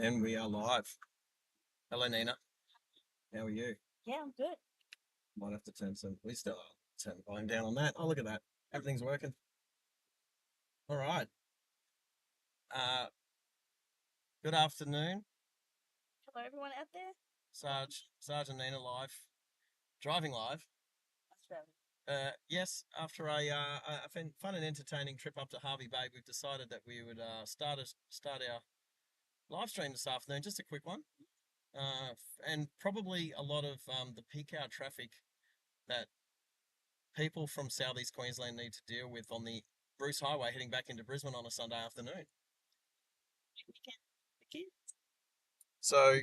And we are live. Hello, Nina. How are you? Yeah, I'm good. Might have to we still turn the volume down on that. Oh, look at that. Everything's working. All right. Uh, Good afternoon. Hello, everyone out there. Sarge and Nina live. Driving live. Australia. Yes, after a fun and entertaining trip up to Harvey Bay, we've decided that we would start our live stream this afternoon. Just a quick one. And probably a lot of the peak hour traffic that people from southeast Queensland need to deal with on the Bruce Highway heading back into Brisbane on a Sunday afternoon. So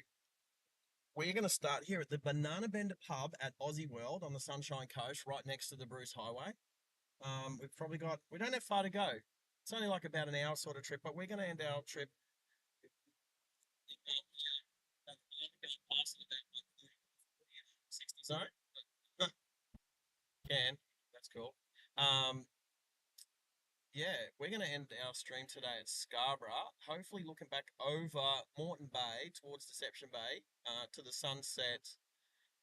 we're going to start here at the Banana Bender pub at Aussie World on the Sunshine Coast, right next to the Bruce Highway. We don't have far to go. It's only like about an hour sort of trip, but we're going to end our trip. Sorry? Can. That's cool. Um, Yeah, we're going to end our stream today at Scarborough, hopefully looking back over Moreton Bay towards Deception Bay to the sunset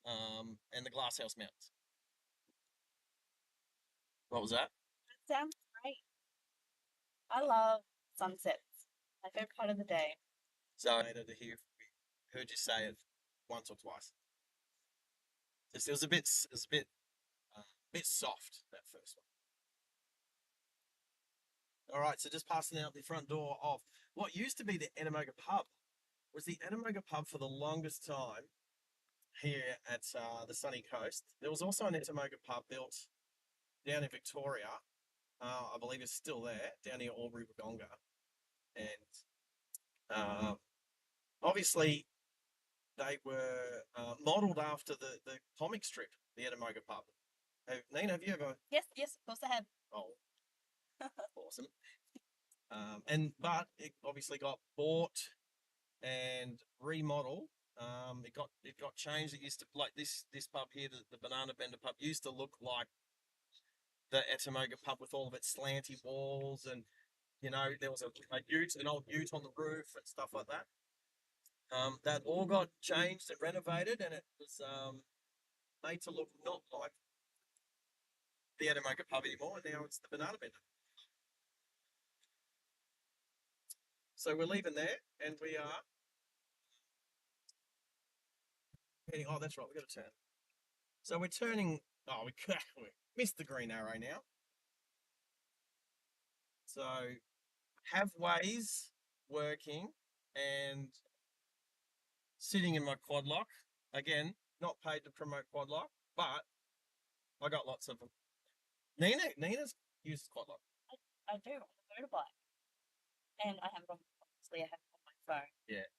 and the Glasshouse Mountains. What was that? That sounds great. I love sunsets. My favorite part of the day. So I heard you say it once or twice. It was a bit soft, that first one. All right, so just passing out the front door of what used to be the Enamoga pub. Was the Enamoga pub for the longest time here at the sunny coast. There was also an Enamoga pub built down in Victoria. I believe it's still there, down near Albury Wodonga. And obviously, they were modelled after the comic strip, the Enamoga pub. Nina, have you ever? Yes, of course I have. Oh, awesome. But it obviously got bought and remodeled. It got changed. It used to, like this pub here, the Banana Bender pub, used to look like the Enamoga pub with all of its slanty walls, and there was an old ute on the roof and stuff like that. That all got changed and renovated, and it was made to look not like the Enamoga pub anymore. And now it's the Banana Bender. So we're leaving there, and we are heading. Oh, that's right. We got to turn. So we're turning. Oh, we missed the green arrow now. So have Waze working and sitting in my quad lock. Again, not paid to promote quad lock, but I got lots of them. Nina's used quad lock. I do on the motorbike. And I have it on, obviously, I have it on my phone. Yeah.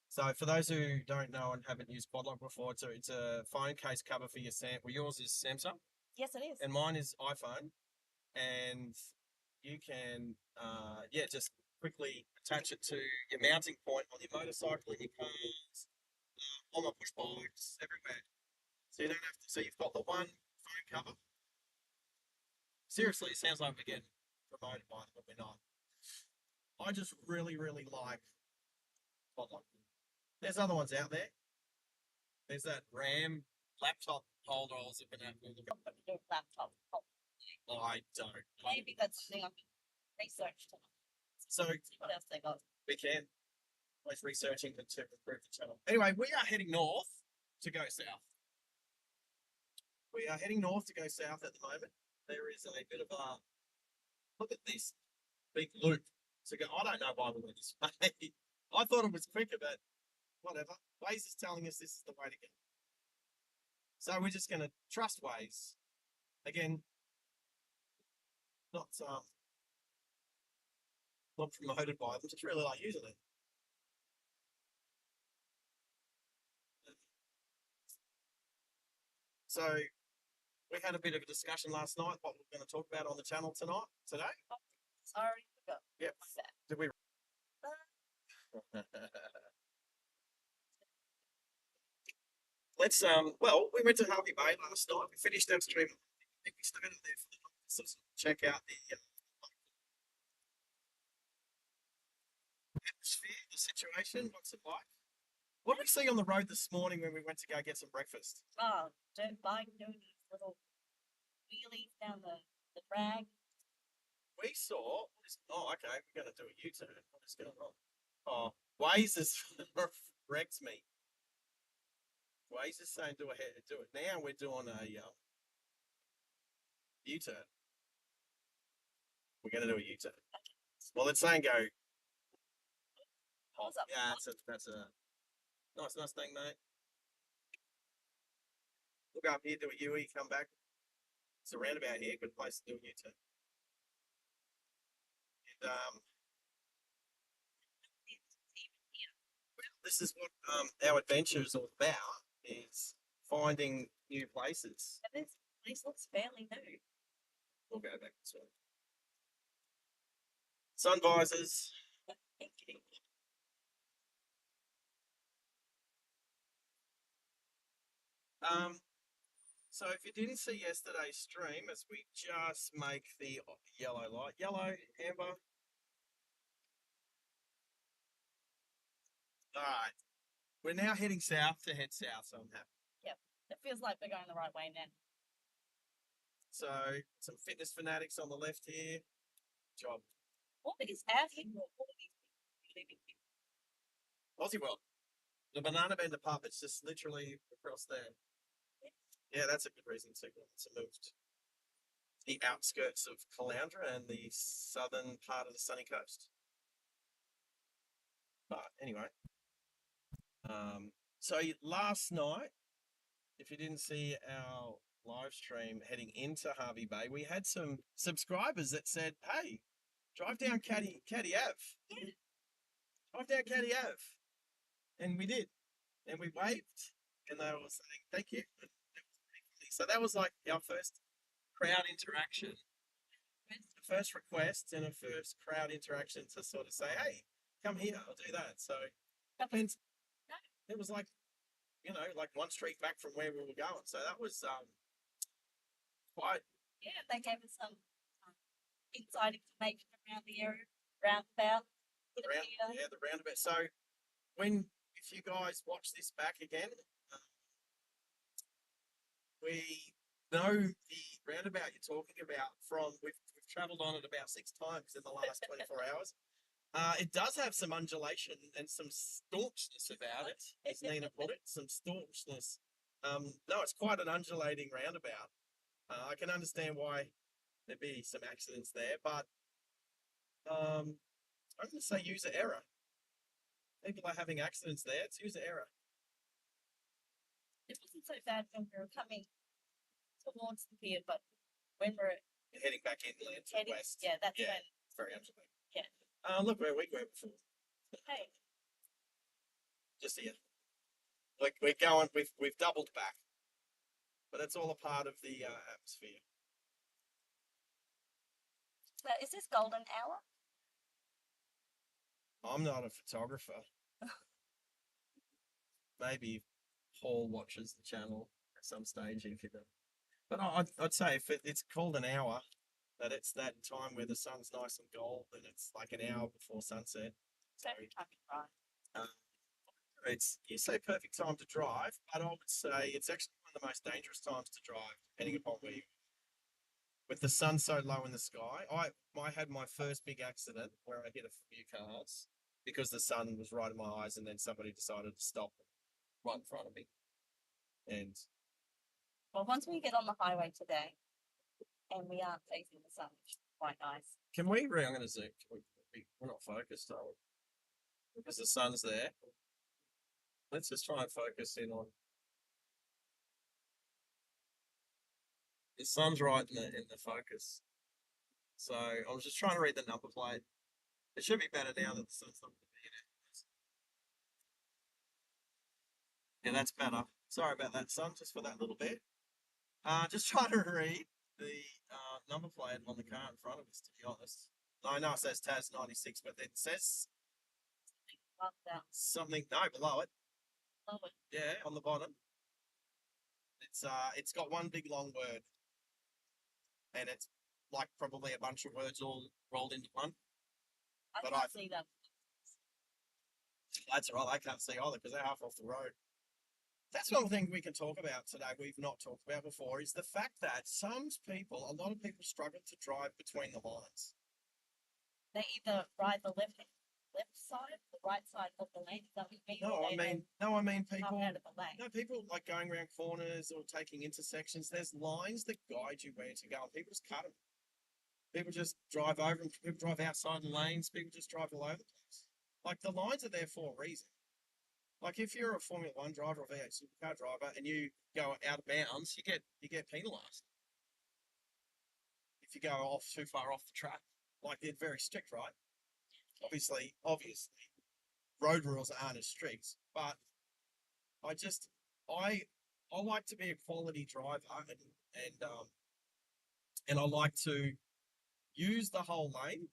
So for those who don't know and haven't used quad lock before, it's a phone case cover for your Well, yours is Samsung. Yes, it is. And mine is iPhone. And you can, just quickly attach it to your mounting point on your motorcycle, in your cars, on my push bikes, everywhere. So you don't have to. So you've got the one phone cover. Seriously, it sounds like we're getting promoted by them, but we're not. I just really, really like Spotlight. There's other ones out there. There's that RAM laptop holder I was looking at. Laptop. I don't. Maybe that's something I can research tonight. So See what else they got. we can. Always researching to improve the channel. Anyway, we are heading north to go south. We are heading north to go south at the moment. There is a bit of a look at this big loop. So I don't know why we went this way. I thought it was quicker, but whatever. Waze is telling us this is the way to go. So we're just going to trust Waze. Again, not promoted by them, just really like using it. So we had a bit of a discussion last night what we're going to talk about on the channel today. I already forgot. Yep. Did we? Let's we went to Harvey Bay last night. We finished our stream. I think we stayed up there for the night to check out the atmosphere, the situation? What's it like? What did we see on the road this morning when we went to go get some breakfast? Oh, dirt bike doing these little wheelies down the drag. We saw. Oh, okay. We're going to do a U-turn. What is going on? Oh, Waze has wrecked me. Waze is saying do it now. We're doing a U-turn. We're going to do a U-turn. Well, it's saying go. What's up? Yeah, that's a nice thing, mate. Look up here, do a U-E, come back. It's a roundabout here, good place to do a U-turn. And this is what our adventure is all about: is finding new places. And this place looks fairly new. We'll go back this way. Sun visors. Thank you. So if you didn't see yesterday's stream, as we just make the yellow light, yellow, amber. All right, we're now heading south to head south, so I'm happy. Yep, it feels like we're going the right way now. So some fitness fanatics on the left here. Job. What is happening? What are these people? Aussie World. The Banana Bender pub, it's just literally across there. Yeah, that's a good reason to go. It's moved the outskirts of Caloundra and the southern part of the sunny coast. But anyway, so last night, if you didn't see our live stream heading into Harvey Bay, we had some subscribers that said, "Hey, drive down Caddy Ave. Yeah. Drive down Caddy Ave," and we did, and we waved, and they were saying thank you. So that was like our first crowd interaction, first request, and a first crowd interaction to sort of say, "Hey, come here, I'll do that." So it was like, like one street back from where we were going. So that was quite. Yeah, they gave us some inside information around the area, roundabout. The roundabout. So if you guys watch this back again, we know the roundabout you're talking about from we've travelled on it about 6 times in the last 24 hours. It does have some undulation and some staunchness about it, as Nina put it, some staunchness. No, it's quite an undulating roundabout. I can understand why there'd be some accidents there, but I'm going to say user error. People are having accidents there. It's user error. It wasn't so bad when we were coming towards the pier, but when we're heading back inland to heading, west. yeah, that's when. It's very undulating. Yeah. Look where we were before. Hey. Just here. Like we're going, we've doubled back, but it's all a part of the atmosphere. Is this golden hour? I'm not a photographer. Maybe Paul watches the channel at some stage if you do. But I'd say if it's called an hour, that it's that time where the sun's nice and gold, and it's like an hour before sunset. So you say perfect time to drive, but I would say it's actually one of the most dangerous times to drive, depending upon where you. With the sun so low in the sky, I had my first big accident where I hit a few cars because the sun was right in my eyes, and then somebody decided to stop right in front of me. And well, once we get on the highway today, and we aren't facing the sun, which is quite nice. Can we? I'm going to zoom. We're not focused, are we? Because the sun's there. Let's just try and focus in on. The sun's right in the focus. So I was just trying to read the number plate. It should be better now that the sun's not going to be in it. Yeah, that's better. Sorry about that, sun, just for that little bit. Just trying to read the number plate on the car in front of us, to be honest. I know it says TAS 96, but it says something, no, below it. Below it? Yeah, on the bottom. It's got one big long word. And it's like probably a bunch of words all rolled into one. I can't see that. That's all right. They can't see either because they're half off the road. That's one thing we can talk about today. We've not talked about before is the fact that a lot of people struggle to drive between the lines. They either ride the left side, the right side of the lane. Is that what you mean? I mean people. Out of the lane. No, people like going around corners or taking intersections. There's lines that guide you where to go, and people just cut them. People just drive over them. People drive outside the lanes. People just drive all over the place. Like the lines are there for a reason. Like if you're a Formula One driver or V8 supercar driver and you go out of bounds, you get penalised. If you go off too far off the track, like they're very strict, right? Obviously, road rules aren't as strict, but I just I like to be a quality driver and I like to use the whole lane,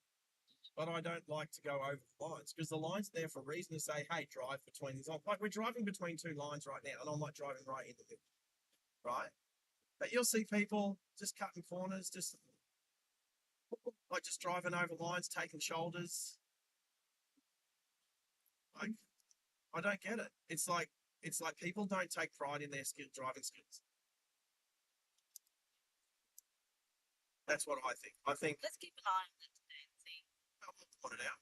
but I don't like to go over the lines because the line's there for a reason to say, hey, drive between these lines. Like we're driving between two lines right now, and I'm like driving right into the middle, right? But you'll see people just cutting corners, just like just driving over lines, taking shoulders. Like I don't get it. It's like people don't take pride in their driving skills. That's what I think. I think Let's keep an eye on that today and see. I'll put it out.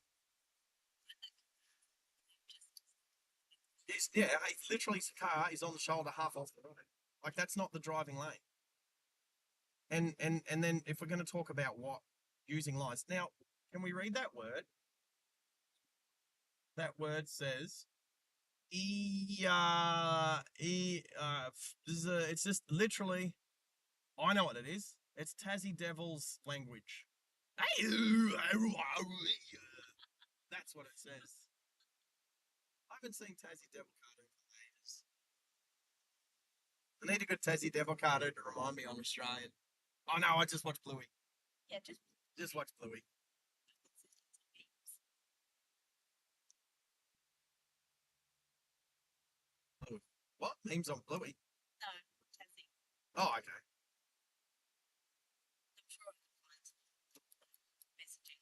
Yeah, literally his car is on the shoulder half off the road. Like that's not the driving lane. And then if we're going to talk about what using lines now, can we read that word? That word says it's just literally. I know what it is. It's Tassie Devil's language. That's what it says. I haven't seen Tassie Devil cartoon for ages. I need a good Tassie Devil cartoon to remind me I'm Australian. Oh no, I just watched Bluey. Yeah, Just watch Bluey. What? Memes on Bluey? no, Tassie. Oh, okay. I'm sure I can find messaging.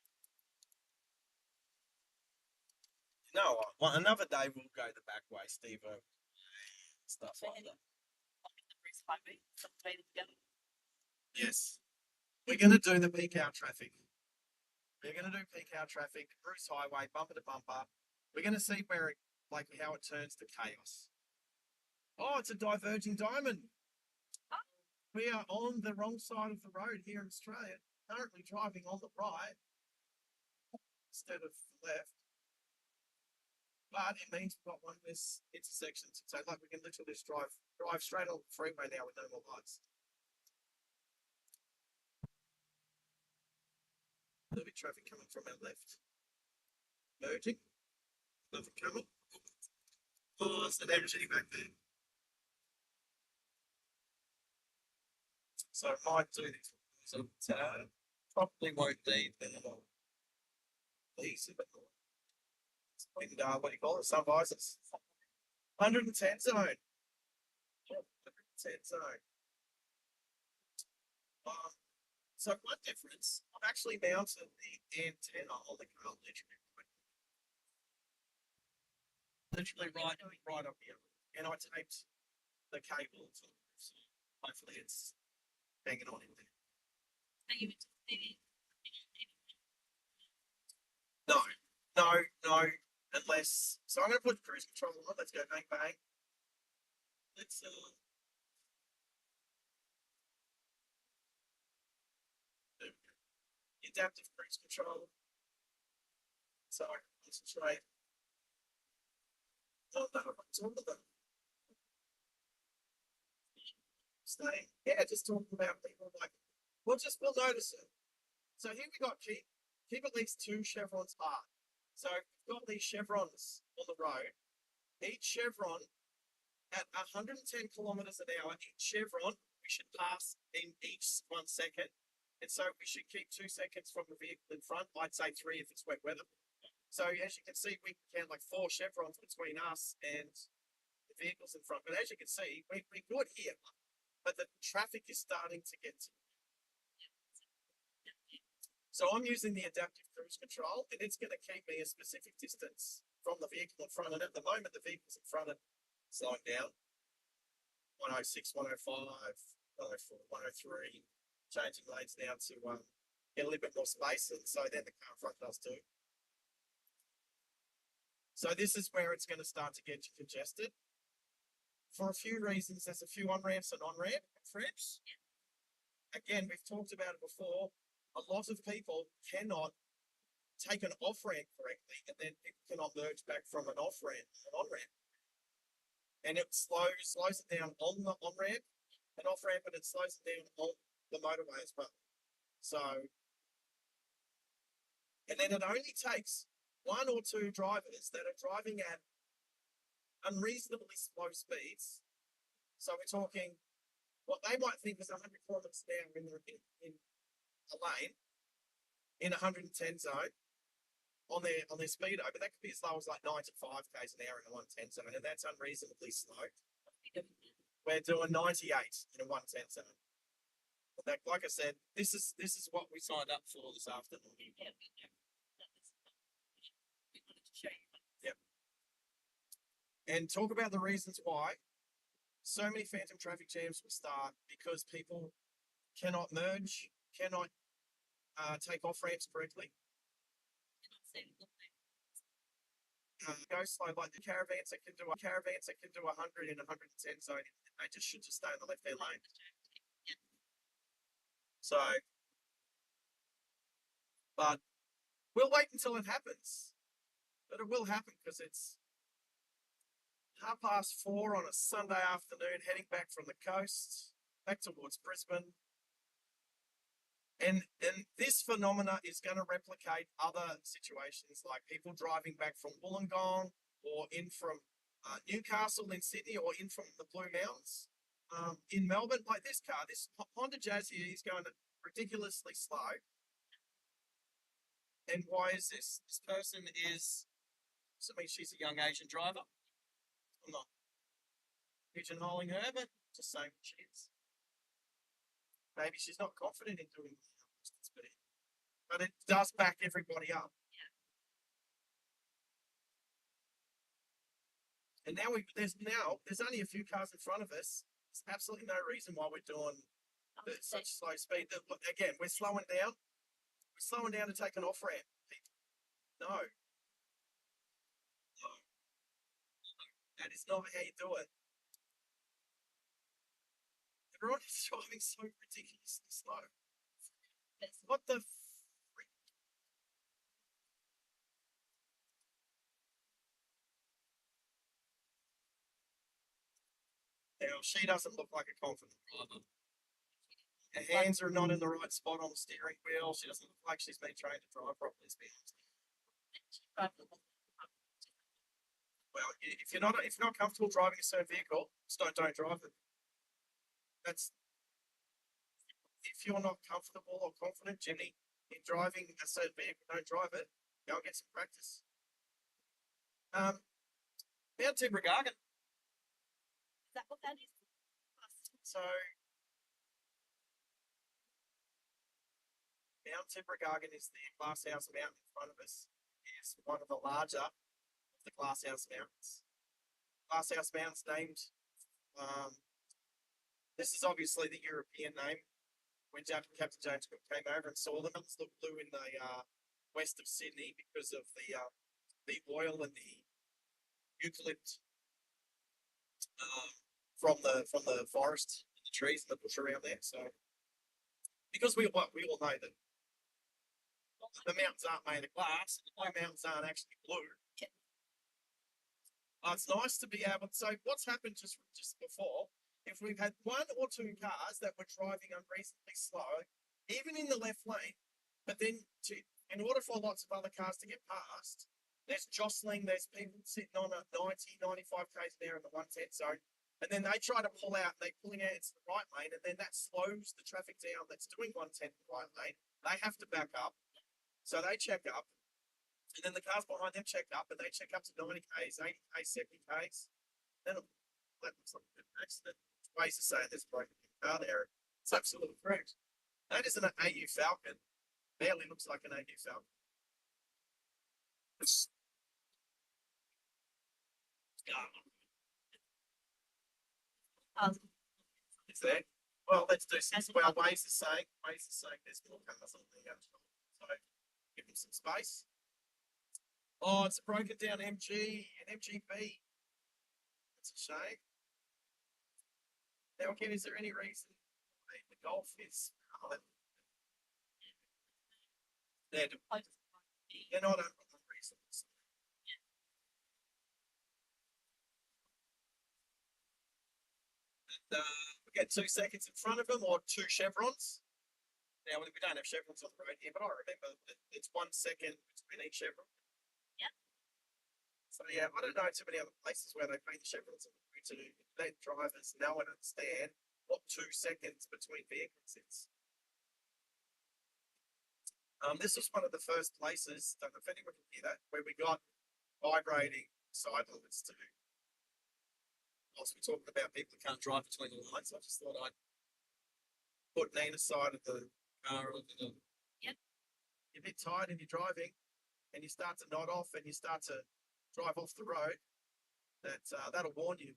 No, well, another day we'll go the back way, Steve. Stuff We're like heading that. up the Bruce Highway. Some way to go. Yes. We're going to do the peak hour traffic. We're going to do peak hour traffic, Bruce Highway, bumper to bumper. We're going to see how it turns to chaos. Oh, it's a diverging diamond. Oh. We are on the wrong side of the road here in Australia, currently driving on the right instead of the left. But it means we've got one less intersection. So like we can literally just drive straight on the freeway now with no more lights. There'll be traffic coming from our left. Merging. Nothing coming. Oh, it's an energy back there. So I might do this. So probably won't need these. What do you call it? Sun visors. 110 zone. 110 zone. So one difference, I've actually mounted the antenna on the car literally right up here, and I taped the cable to the roof, so hopefully it's hanging on in there. No, unless, so I'm going to put cruise control on, let's go bang bang. Let's adaptive cruise control. So I can concentrate. Oh no, what's on with them? Staying, yeah, just talking about people like we'll notice it. So here we got keep at least 2 chevrons apart. So we've got these chevrons on the road. Each chevron at 110 kilometers an hour, each chevron we should pass in each 1 second. And so we should keep 2 seconds from the vehicle in front. I'd say 3 if it's wet weather. So as you can see, we can count like 4 chevrons between us and the vehicles in front. But as you can see, we're good here. But the traffic is starting to get to. So I'm using the adaptive cruise control, and it's going to keep me a specific distance from the vehicle in front. And at the moment, the vehicles in front are slowing down. 106, 105, 104, 103, changing lanes now to get a little bit more space. And so then the car in front does too. So this is where it's going to start to get congested. For a few reasons, there's a few on-ramps and off-ramps. Again, we've talked about it before. A lot of people cannot take an off-ramp correctly, and then people cannot merge back from an off-ramp to an on-ramp. And it slows it down on the on-ramp and off-ramp, and it slows it down on the motorway as well. So, and then it only takes one or two drivers that are driving at unreasonably slow speeds. So we're talking what they might think is 100 kilometers an hour in a lane in 110 zone on their speedo, but that could be as low as like 95 k's an hour in a 110 zone, and that's unreasonably slow. We're doing 98 in a 110 zone. But that, like I said, this is what we signed up for this afternoon. Yep. And talk about the reasons why so many phantom traffic jams will start because people cannot merge, cannot take off ramps correctly. Go slow, like the caravans that can do 100 in 110 zone. They just should just stay in the left-hand lane. So, but we'll wait until it happens. But it will happen because it's 4:30 on a Sunday afternoon, heading back from the coast, back towards Brisbane. And this phenomena is going to replicate other situations, like people driving back from Wollongong or in from Newcastle in Sydney or in from the Blue Mountains. In Melbourne, like this car, this Honda Jazz here is going ridiculously slow. And why is this? This person is, I mean, she's a young Asian driver. I'm not pigeonholing her, but just saying what she is. Maybe she's not confident in doing distance speed, but it does back everybody up. And now there's only a few cars in front of us. There's absolutely no reason why we're doing such slow speed. Again, we're slowing down. We're slowing down to take an off ramp. No. That is not how you do it. Everyone is driving so ridiculously slow. What the freak? Now, she doesn't look like a confident driver. Her hands are not in the right spot on the steering wheel. She doesn't look like she's been trained to drive properly, to be honest. Well, if you're not comfortable driving a certain vehicle, just don't drive it. That's if you're not comfortable or confident, Jimmy, in driving a certain vehicle, don't drive it. Go and get some practice. Mount Tibrogargan. Is that what that is? So Mount Tibrogargan is the glasshouse mountain in front of us. It's one of the larger of the glasshouse mountains. Glasshouse Mountain's named. This is obviously the European name. When Captain James Cook came over and saw them, it look blue in the west of Sydney because of the oil and the eucalypt from the forest, and the trees and the bush around there. So, because we all know that the mountains aren't made of glass, and the Blue Mountains aren't actually blue. It's nice to be able to. So, what's happened just before? If we've had one or two cars that were driving unreasonably slow, even in the left lane, but then in order for lots of other cars to get past, there's jostling, there's people sitting on a 90, 95 k's an hour in the 110 zone, and then they try to pull out, they're pulling out into the right lane, and then that slows the traffic down that's doing 110 in the right lane. They have to back up, so they check up, and then the cars behind them check up, and they check up to 90 k's, 80 k's, 70 k's. Then that looks like a bit of an accident. Ways to say there's a broken car there. It's absolutely correct. That is an AU Falcon. Barely looks like an AU Falcon. Um, Is there? Well, let's do some. Well, Waze is saying there's more cars on the so give them some space. Oh, it's a broken down MG and MGB. That's a shame. Now again, is there any reason the Golf is? They're not unreasonable. We get 2 seconds in front of them or 2 chevrons. Now we don't have chevrons on the road here, but I remember it's 1 second between each chevron. Yeah. So yeah, I don't know too many other places where they paint the chevrons on the road to let drivers know and understand what 2 seconds between vehicles is. This was one of the first places, don't know if anyone can hear that, where we got vibrating side limits too. Whilst we're talking about people who can't drive between the lines, I just thought I'd put Nina side of the car on the. Yep. You're a bit tired and you're driving, and you start to nod off and you start to drive off the road. That'll warn you.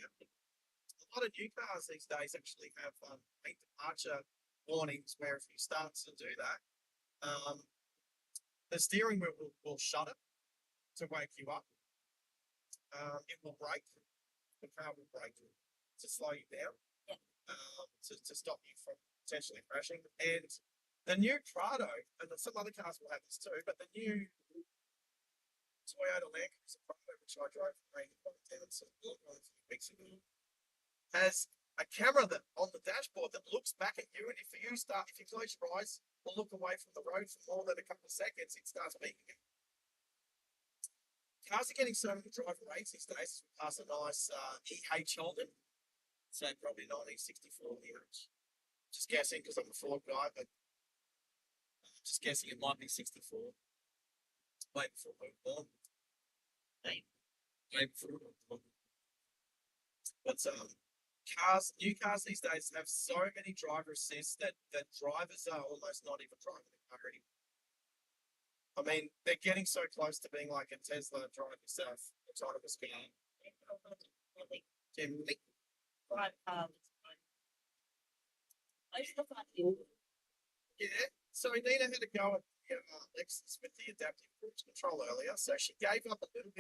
Yep. A lot of new cars these days actually have lane departure warnings where if you start to do that, the steering wheel will shudder to wake you up. It will brake. The car will brake to slow you down. Yeah. To stop you from potentially crashing. And the new Prado, and some other cars will have this too, but the new Toyota Land Cruiser Prado, which I drove from Rainy Town a few weeks ago, has a camera that on the dashboard that looks back at you, and if you close your eyes or look away from the road for more than a couple of seconds, it starts beeping. Cars are getting so many driver rates these days. We pass a nice EH Holden, so probably 1964 EH. Just guessing because I'm a Ford guy, but just guessing it might be 64. Way before we were born. Way before we were born. But new cars these days have so many driver assists that drivers are almost not even driving the car anymore. I mean, they're getting so close to being like a Tesla drive yourself autonomous car. Yeah. So Nina had to go at Lexus with the adaptive cruise control earlier, so she gave up a little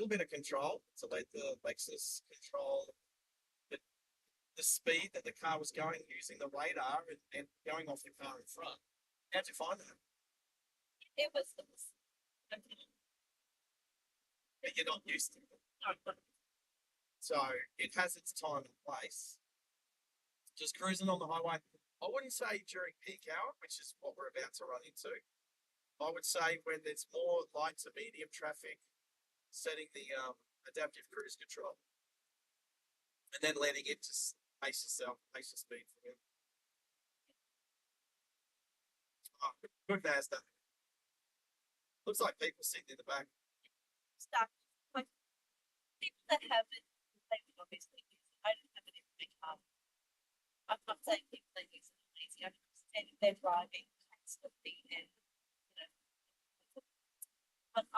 bit of control to let the Lexus control the speed that the car was going using the radar and going off the car in front. How'd you find that? It was. But you're not used to it. So it has its time and place. Just cruising on the highway. I wouldn't say during peak hour, which is what we're about to run into. I would say when there's more light to medium traffic, setting the adaptive cruise control, and then letting it just pace yourself, pace your speed for you. Oh, good Mazda. Looks like people sitting in the back. Stuck. Like, people that have it, they would obviously use it. I don't have it in my car. I'm not saying people that use it are lazy. I'm just saying if they're driving constantly and, but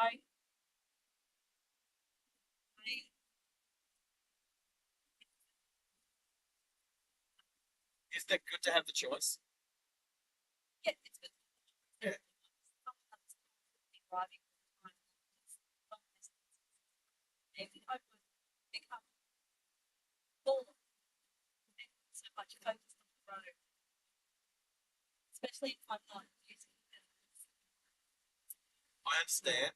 Is that good to have the choice? yeah, it's good. Yeah. Sometimes driving long distances. Maybe I would pick up all so much focus on the road, especially if I'm not using it. I understand.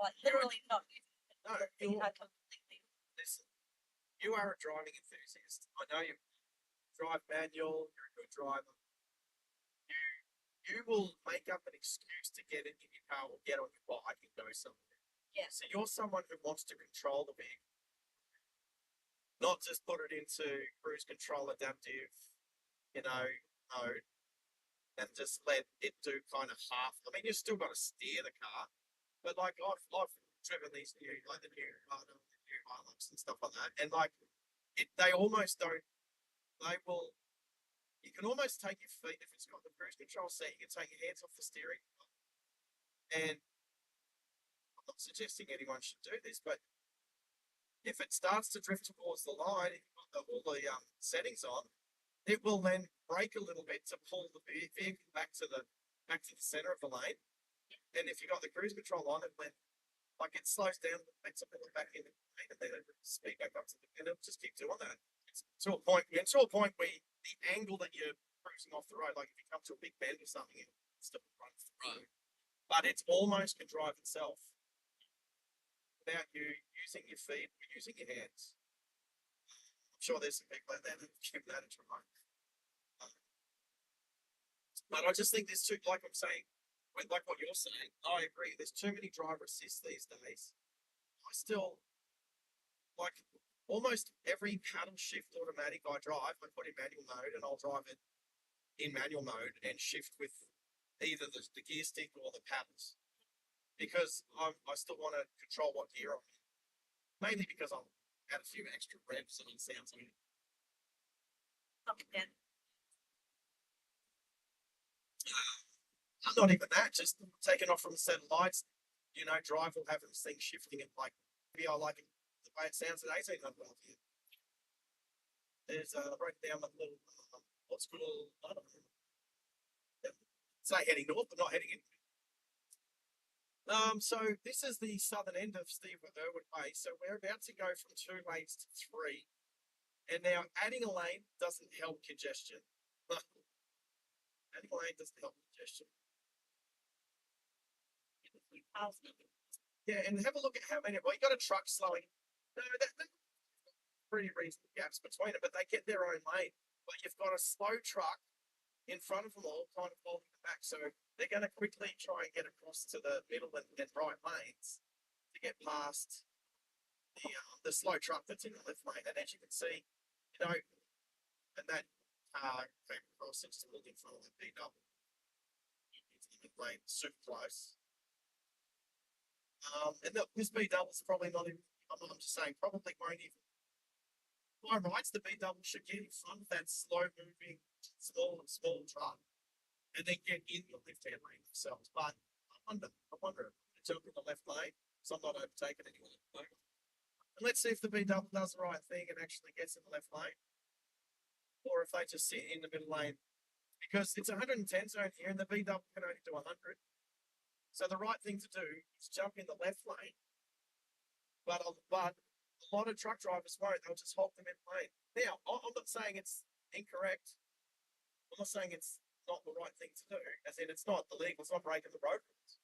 Like literally not using it. No, I completely listen. You are a driving enthusiast. I know you drive manual. You're a good driver. You will make up an excuse to get in your car or get on your bike and go somewhere. Yeah. So you're someone who wants to control the vehicle, not just put it into cruise control adaptive, mode, and just let it do kind of half. I mean, you've still got to steer the car, but like I've driven these new, like the new Hilux and stuff like that, and like they almost don't. They will. You can almost take your feet if it's got the cruise control seat. You can take your hands off the steering, And I'm not suggesting anyone should do this, but if it starts to drift towards the line, if you've got all the settings on, it will then brake a little bit to pull the vehicle back to the center of the lane. And if you've got the cruise control on, it when like it slows down, makes it pull it back in the lane, and then it speed back up to the, and it'll just keep doing that. It's to a point where the angle that you're cruising off the road, like if you come to a big bend or something, it still runs the road. But it's almost can drive itself without you using your feet or using your hands. I'm sure there's some people out there that give that a try. But I just think there's too, like I'm saying, like what you're saying, I agree. There's too many driver assists these days. I still, like, almost every paddle shift automatic I drive, I put in manual mode and I'll drive it in manual mode and shift with either the gear stick or the paddles. Because I still want to control what gear I'm in. Mainly because I'll add a few extra revs and it sounds like Okay. not even that, just taking off from the set of lights, drive will have this thing shifting it like maybe I like it the way it sounds at 1800 RPM. There's I wrote down a little what's called I don't know. Say heading north, but not heading in. So this is the southern end of Steve Irwin Way. So we're about to go from 2 lanes to 3. And now adding a lane doesn't help congestion. Adding a lane doesn't help congestion. Yeah, and have a look at how many. Well, you got a truck slowing. No, that's pretty reasonable gaps between them, but they get their own lane. But you've got a slow truck in front of them all, kind of holding them back. So they're going to quickly try and get across to the middle and right lanes to get past the slow truck that's in the left lane. And as you can see, and that car came across and just looking for the B double into the mid lane, super close. And this B double is probably not even. I'm just saying, probably won't even. By rights, the B double should get in front of that slow moving, small truck, and then get in the left hand lane themselves. But I wonder if it's in the left lane, so I'm not overtaking anyone at the moment. And let's see if the B double does the right thing and actually gets in the left lane, or if they just sit in the middle lane, because it's 110 zone here, and the B double can only do 100. So the right thing to do is jump in the left lane, but a lot of truck drivers won't. They'll just hold them in lane. Now, I'm not saying it's incorrect. I'm not saying it's not the right thing to do, as in it's not illegal. It's not breaking the road rules,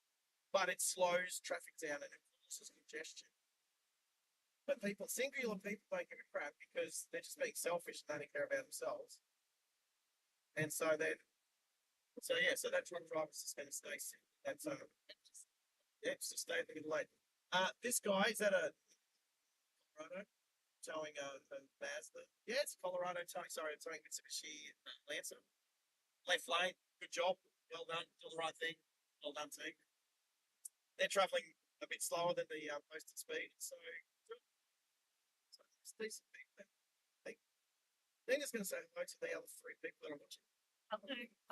but it slows traffic down and it causes congestion. But singular people don't give a crap because they're just being selfish and they don't care about themselves. And so that truck driver's just going to stay simple. That's just stay in the middle lane. This guy is at a Colorado towing a Mazda. Yeah, it's Colorado towing. Sorry, it's towing Mitsubishi Lancer. Left lane, good job. Well done. Doing the right thing. Well done, team. They're travelling a bit slower than the posted speed, so it's decent. Then it's going to say hello to the other 3 people that are watching.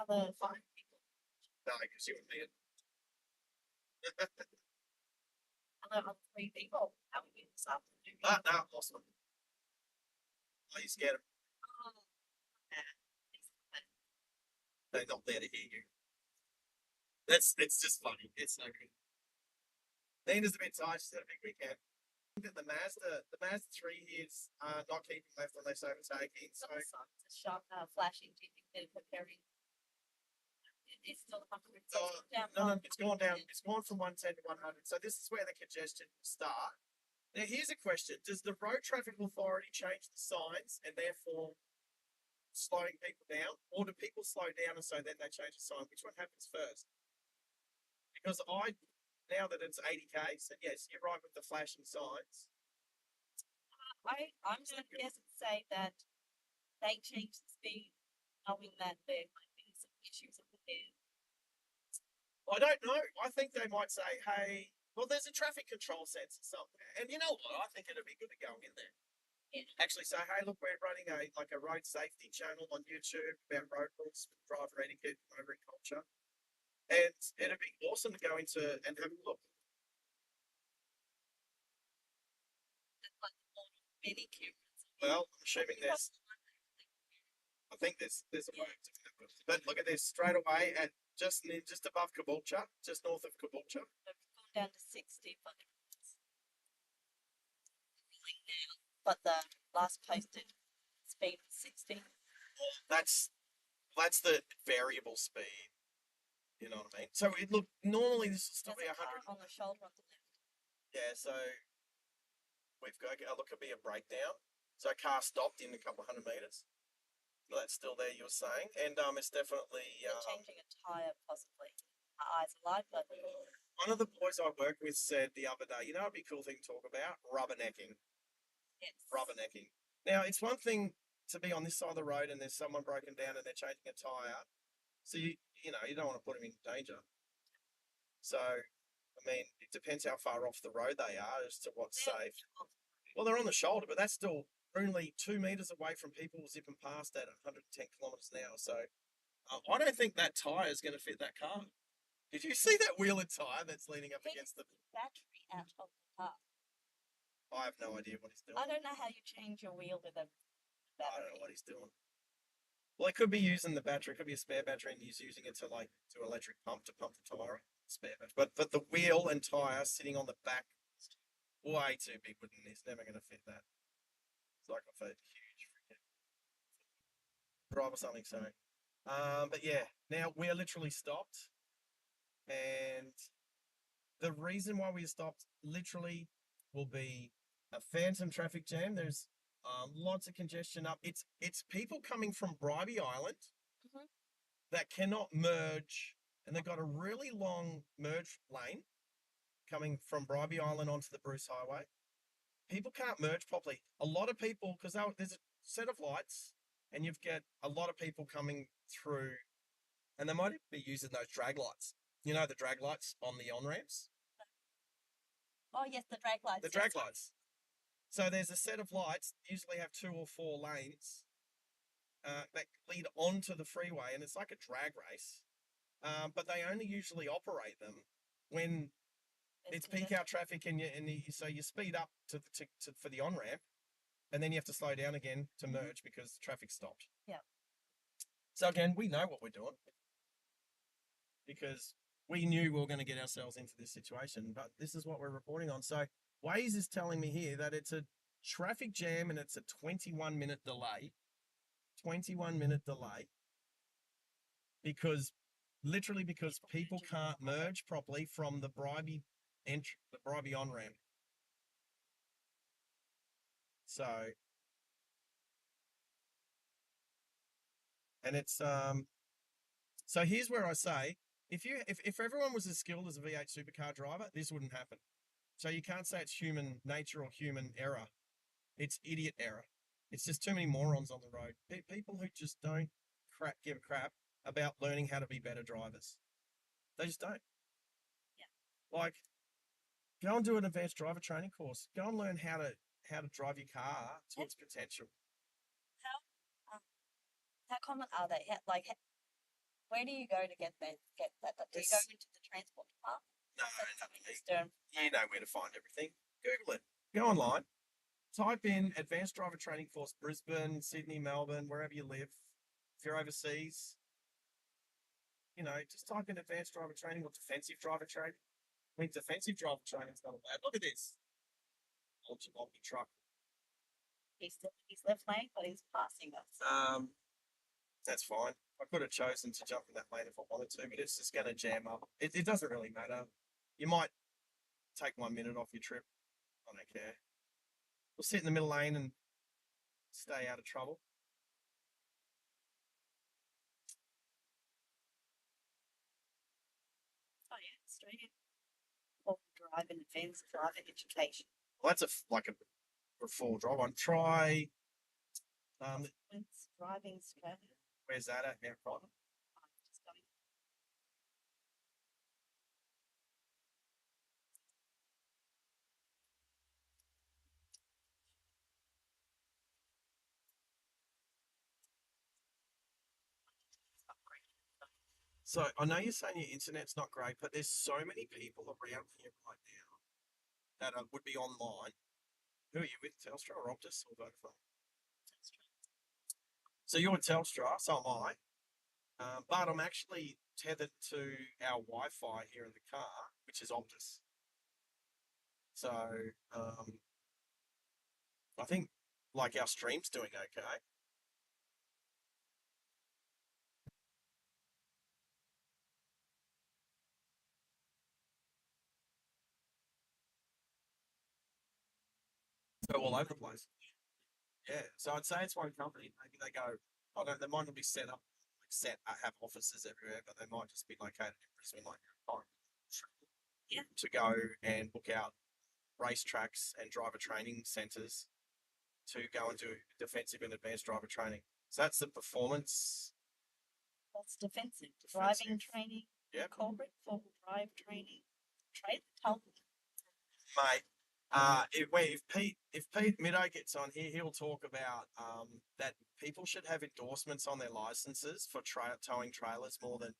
Other 5 people. No, because you and me. Other 3 people. How are you this afternoon? No, awesome. Oh, you scared them. They're not there to hear you. It's just funny. It's so good. Nina's a bit tired. She's had a big weekend. The Mazda 3 is not keeping left unless overtaking. So it's a sharp flashing. Do you think they're preparing? It's still 100. No, it's gone down. It's gone from 110 to 100. So this is where the congestion will start. Now, here's a question. Does the Road Traffic Authority change the signs and therefore slowing people down? Or do people slow down and so then they change the sign? Which one happens first? Because now that it's 80k, so yes, you're right with the flashing signs. I'm going to guess and say that they change the speed knowing that there might be some issues up there. I don't know. I think they might say, hey, well, there's a traffic control sensor somewhere. And you know what? I think it'd be good to go in there. Yeah. Actually say, hey, look, we're running a road safety channel on YouTube about road rules, driver etiquette, motoring culture. And it'd be awesome to go into and have a look. Like many cameras. Well, I'm assuming there's. I think there's a way to do it. But look at this straight away at just above Caboolture, just north of Caboolture. I've gone down to 60, but it's now. But the last posted speed was 60. That's the variable speed. You know what I mean? So it look normally this will still be There's a 100. car on the shoulder on the left. Yeah, so we've got look, it'll be a breakdown. So a car stopped in a couple of 100 meters. So that's still there, you were saying, and it's definitely They're changing a tire possibly. My eyes are live, but one of the boys I work with said the other day, you know, it'd be a cool thing to talk about rubbernecking. yes. Rubbernecking. Now, it's one thing to be on this side of the road and there's someone broken down and they're changing a tire. So you know, you don't want to put them in danger. So, I mean, it depends how far off the road they are as to what's safe. Well, they're on the shoulder, but that's still only 2 meters away from people zipping past at 110 kilometers an hour. So, I don't think that tire is going to fit that car. Did you see that wheel and tire that's leaning up against the battery out of the car? I have no idea what he's doing. I don't know how you change your wheel with a battery. I don't know what he's doing. Well, it could be using the battery. It could be a spare battery, and he's using it to electric pump to pump the tire. Spare battery, but the wheel and tire sitting on the back, way too big wooden. He's never going to fit that. It's like a huge freaking drive or something. So, but yeah, now we're literally stopped, and the reason why we stopped literally will be a phantom traffic jam. There's lots of congestion up. It's people coming from Bribie Island that cannot merge, and they've got a really long merge lane coming from Bribie Island onto the Bruce Highway. People can't merge properly. A lot of people, because there's a set of lights, and you've got a lot of people coming through, and they might be using those drag lights. You know, the drag lights on the on-ramps? Oh, yes, the drag lights. The drag lights. So there's a set of lights, usually have 2 or 4 lanes that lead onto the freeway, and it's like a drag race. But they only usually operate them when it's peak hour traffic, and so you speed up for the on ramp, and then you have to slow down again to merge because the traffic stopped. Yeah. So again, we know what we're doing because we knew we were going to get ourselves into this situation, but this is what we're reporting on. So Waze is telling me here that it's a traffic jam and it's a 21-minute delay. 21-minute delay because people can't merge properly from the Bribie on ramp. So, and it's so here's where I say if everyone was as skilled as a V8 supercar driver, this wouldn't happen. So you can't say it's human nature or human error. It's idiot error. It's just too many morons on the road. People who just don't give a crap about learning how to be better drivers. They just don't. Yeah. Like, go and do an advanced driver training course. Go and learn how to drive your car to its potential. How common are they? Like, where do you go to get that? Do you go into the transport department? No. You know where to find everything. Google it. Go online. Type in advanced driver training course, Brisbane, Sydney, Melbourne, wherever you live. If you're overseas, you know, just type in advanced driver training or defensive driver training. I mean, defensive driver training is not bad. Look at this. Multi truck. He's left lane, but he's passing us. That's fine. I could have chosen to jump in that lane if I wanted to, but it's just going to jam up. It doesn't really matter. You might take 1 minute off your trip. I don't care. We'll sit in the middle lane and stay out of trouble. Oh yeah, straight in. Or drive in advanced driver education. Well, that's a full drive one. Try. Driving strategy. Where's that at? Mount Crichton? Just going. So I know you're saying your internet's not great, but there's so many people around here right now that would be online. Who are you with, Telstra or Optus or Vodafone? So you're with Telstra, so am I. But I'm actually tethered to our Wi-Fi here in the car, which is Optus. So I think like our stream's doing okay. So all over the place. Yeah. So I'd say it's one company. Maybe they go, I don't. They might not be set up have offices everywhere, but they might just be located in Brisbane, like Yeah. to go and book out racetracks and driver training centres to go and do defensive and advanced driver training. So that's the performance. That's defensive. Defensive. Driving training. Yeah. Corporate four-wheel drive training. Trade Mate, if Pete Middo gets on here, he'll talk about that people should have endorsements on their licenses for towing trailers more than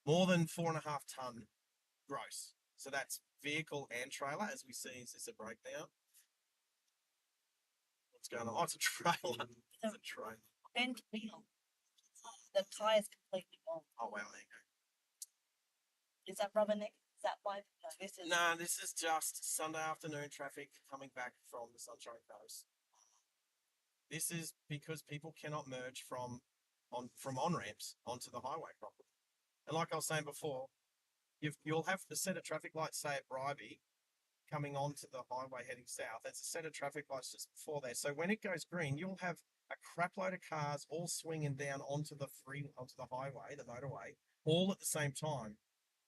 4.5 ton gross. So that's vehicle and trailer, as we see. Is this a breakdown? What's going on? Oh, it's a trailer. It's a trailer. Bent wheel. The tyre's completely gone. Oh wow, there you go. Is that rubberneck? Is that why? No, this is. No, this is just Sunday afternoon traffic coming back from the Sunshine Coast. This is because people cannot merge from on ramps onto the highway properly. And like I was saying before, you'll have a set of traffic lights, say at Bribie, coming onto the highway heading south. There's a set of traffic lights just before there. So when it goes green, you'll have a crap load of cars all swinging down onto the highway, the motorway, all at the same time.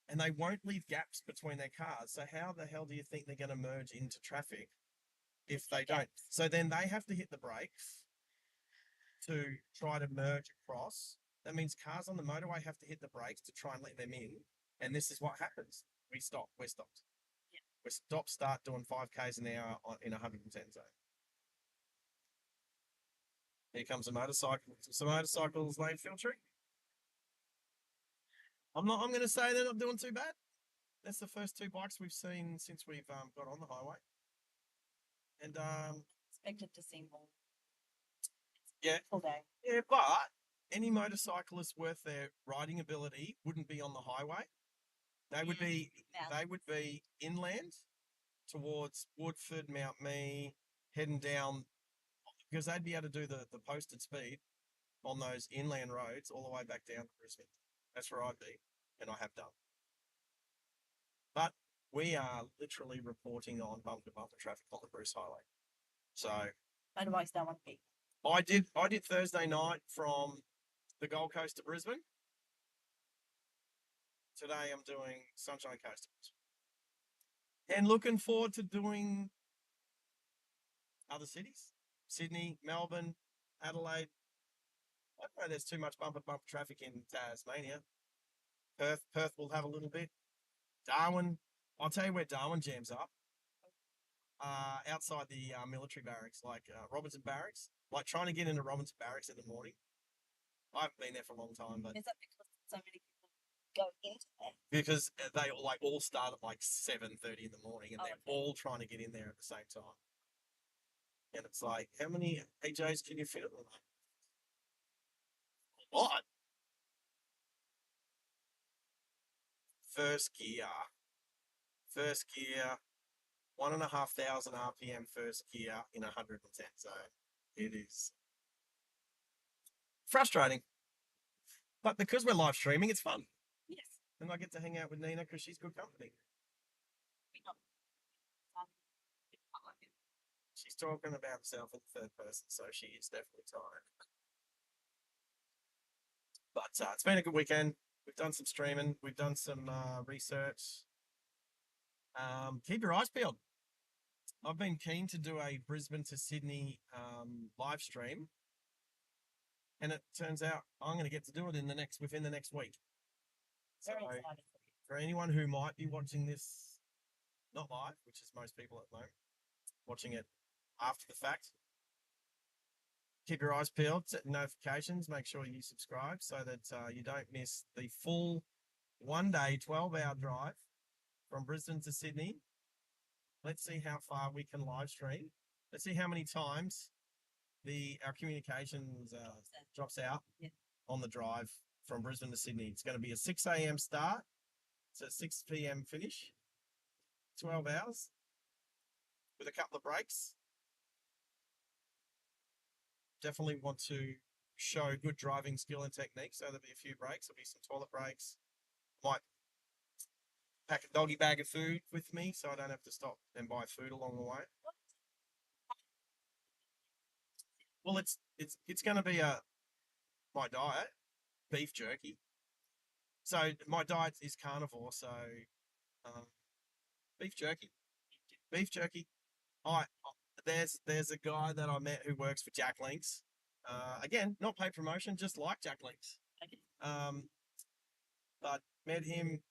And they won't leave gaps between their cars. So how the hell do you think they're going to merge into traffic if they don't? So then they have to hit the brakes to try to merge across. That means cars on the motorway have to hit the brakes to try and let them in. And this is what happens. We're stopped. Yeah. We're stopped, start doing 5Ks an hour in 110 zone. Here comes a motorcycle. Some motorcycles lane filtering. I'm going to say they're not doing too bad. That's the first two bikes we've seen since we've got on the highway. And expected to see more. Yeah. Full day. Yeah, but any motorcyclist worth their riding ability wouldn't be on the highway. They would be inland towards Woodford, Mount Mee, heading down because they'd be able to do the posted speed on those inland roads all the way back down to Brisbane. That's where I'd be, and I have done. But we are literally reporting on bumper-to-bumper traffic on the Bruce Highway. So motorbikes don't want to be. I did Thursday night from the Gold Coast to Brisbane. Today I'm doing Sunshine Coast to Brisbane. And looking forward to doing other cities. Sydney, Melbourne, Adelaide. I don't know there's too much bumper-to-bumper traffic in Tasmania. Perth will have a little bit. Darwin, I'll tell you where Darwin jams up. Outside the military barracks, like Robinson Barracks. Like trying to get into Robinson Barracks in the morning. I haven't been there for a long time, but is that because so many people go into there? Because they all start at like 7:30 in the morning, and they're all trying to get in there at the same time. And it's like, how many AJs can you fit at the night? A lot. First gear, 1,500 RPM first gear in 110 zone. It is frustrating. But because we're live streaming, it's fun. Yes. And I get to hang out with Nina because she's good company. She's talking about herself in the third person, so she is definitely tired. But it's been a good weekend. We've done some streaming. We've done some research. Keep your eyes peeled. I've been keen to do a Brisbane to Sydney live stream, and it turns out I'm going to get to do it within the next week. Very excited for anyone who might be watching this not live, which is most people at the moment, watching it after the fact, keep your eyes peeled, set notifications, make sure you subscribe so that you don't miss the full 1 day, 12-hour drive from Brisbane to Sydney. Let's see how far we can live stream. Let's see how many times our communications drops out on the drive from Brisbane to Sydney. It's going to be a 6 a.m. start. It's a 6 p.m. finish. 12 hours with a couple of breaks. Definitely want to show good driving skill and technique, so there'll be a few breaks. There'll be some toilet breaks. Might pack a doggy bag of food with me so I don't have to stop and buy food along the way. Well, it's going to be my diet, beef jerky. So my diet is carnivore, so beef jerky. Beef jerky. There's a guy that I met who works for Jack Links. Again, not paid promotion, just like Jack Links. But met him,